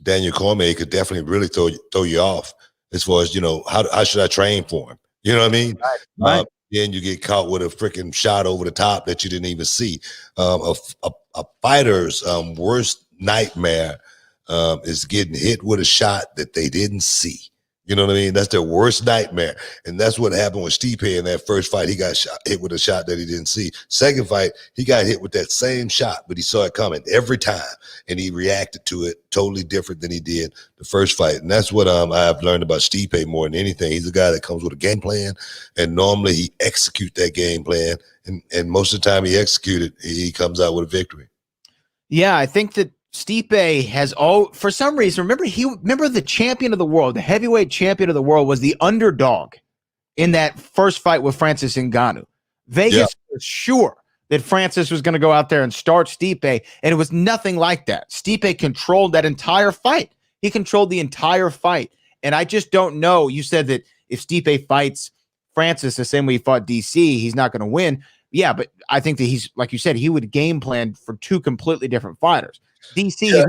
Daniel Cormier could definitely really throw you off as far as, how should I train for him? You know what I mean? Right. Then you get caught with a freaking shot over the top that you didn't even see. A fighter's worst nightmare is getting hit with a shot that they didn't see. You know what I mean? That's their worst nightmare. And that's what happened with Stipe in that first fight. He got hit with a shot that he didn't see. Second fight, he got hit with that same shot, but he saw it coming every time. And he reacted to it totally different than he did the first fight. And that's what I've learned about Stipe more than anything. He's a guy that comes with a game plan, and normally he executes that game plan. And most of the time he executed, he comes out with a victory. Yeah, I think that Stipe has for some reason, remember the champion of the world, the heavyweight champion of the world was the underdog in that first fight with Francis Ngannou. Vegas was sure that Francis was going to go out there and start Stipe, and it was nothing like that. Stipe controlled that entire fight. He controlled the entire fight, and I just don't know. You said that if Stipe fights Francis the same way he fought DC, he's not going to win. Yeah, but I think that he's, like you said, he would game plan for two completely different fighters. DC is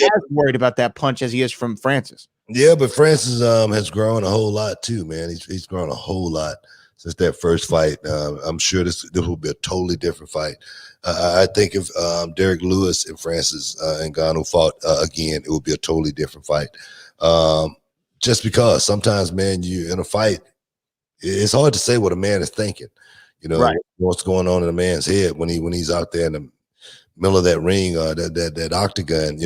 as worried about that punch as he is from Francis. Yeah, but Francis has grown a whole lot too, man. He's grown a whole lot since that first fight. I'm sure this will be a totally different fight. I think if Derek Lewis and Francis Ngannou fought again, it would be a totally different fight. Just because sometimes, man, you in a fight, it's hard to say what a man is thinking. What's going on in a man's head when he's out there in the middle of that ring, that octagon,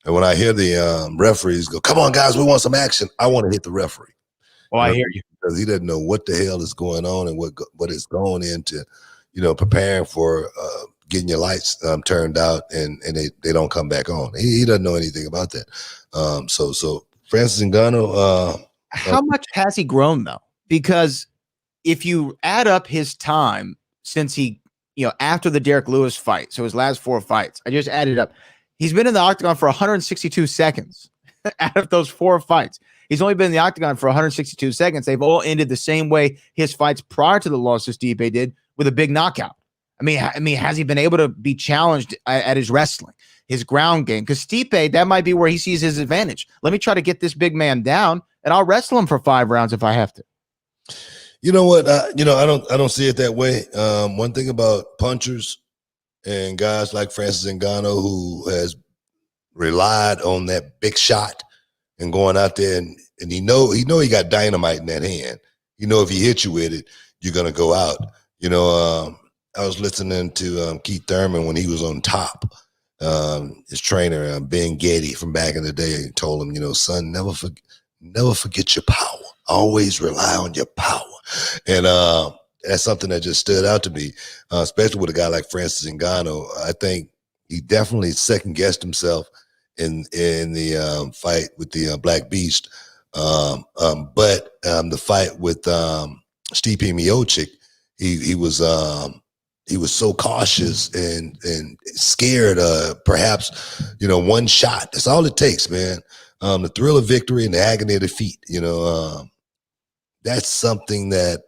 and when I hear the referees go, "Come on, guys, we want some action," I want to hit the referee. Well, I hear you, because he doesn't know what the hell is going on and what is going into, preparing for getting your lights turned out and they don't come back on. He doesn't know anything about that. So Francis Ngannou, how much has he grown though? Because if you add up his time since he, after the Derek Lewis fight, so his last 4 fights, I just added up. He's been in the octagon for 162 seconds out of those 4 fights. He's only been in the octagon for 162 seconds. They've all ended the same way his fights prior to the loss to Stipe did, with a big knockout. I mean, has he been able to be challenged at his wrestling, his ground game? Because Stipe, that might be where he sees his advantage. Let me try to get this big man down, and I'll wrestle him for 5 rounds if I have to. You know what? I don't see it that way. One thing about punchers and guys like Francis Ngannou, who has relied on that big shot and going out there and he he got dynamite in that hand. If he hits you with it, you're gonna go out. I was listening to Keith Thurman when he was on top. His trainer, Ben Getty from back in the day, told him, son, never forget your power. Always rely on your power. And that's something that just stood out to me, especially with a guy like Francis Ngannou. I think he definitely second-guessed himself in the fight with the Black Beast. But the fight with Stipe Miocic, he was so cautious and scared. Perhaps one shot. That's all it takes, man. The thrill of victory and the agony of defeat. That's something that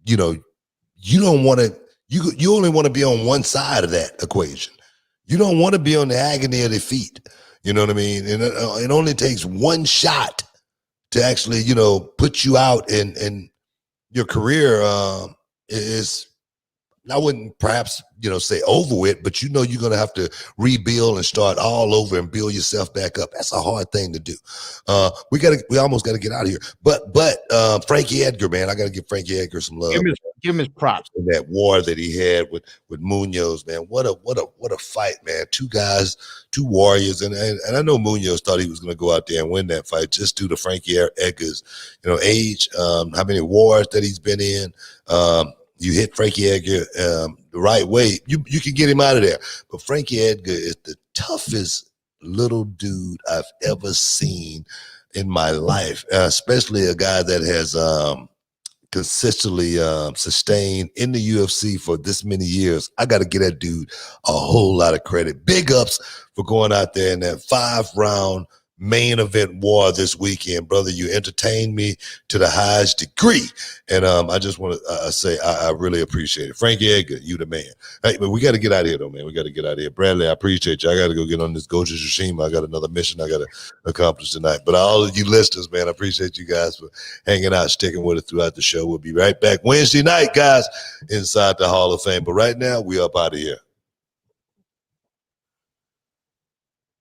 you don't want to. You only want to be on one side of that equation. You don't want to be on the agony of defeat. You know what I mean? And it only takes one shot to actually, put you out, and your career is, I wouldn't perhaps, say over with, but you're going to have to rebuild and start all over and build yourself back up. That's a hard thing to do. We almost got to get out of here. But Frankie Edgar, man, I got to give Frankie Edgar some love. Give him his props. In that war that he had with Munoz, man. What a fight, man. 2 guys, 2 warriors. And I know Munoz thought he was going to go out there and win that fight just due to Frankie Edgar's, age, how many wars that he's been in. You hit Frankie Edgar the right way, you can get him out of there. But Frankie Edgar is the toughest little dude I've ever seen in my life, especially a guy that has consistently sustained in the UFC for this many years. I got to give that dude a whole lot of credit. Big ups for going out there in that 5-round main event war this weekend, brother. You entertained me to the highest degree, and I just want to say I really appreciate it. Frankie Edgar, you the man. Hey, but we got to get out of here, though, man. We got to get out of here. Bradley, I appreciate you. I got to go get on this Gojo Tsushima. I got another mission I got to accomplish tonight. But all of you listeners, man, I appreciate you guys for hanging out, sticking with us throughout the show. We'll be right back Wednesday night, guys, inside the Hall of Fame. But right now, we up out of here.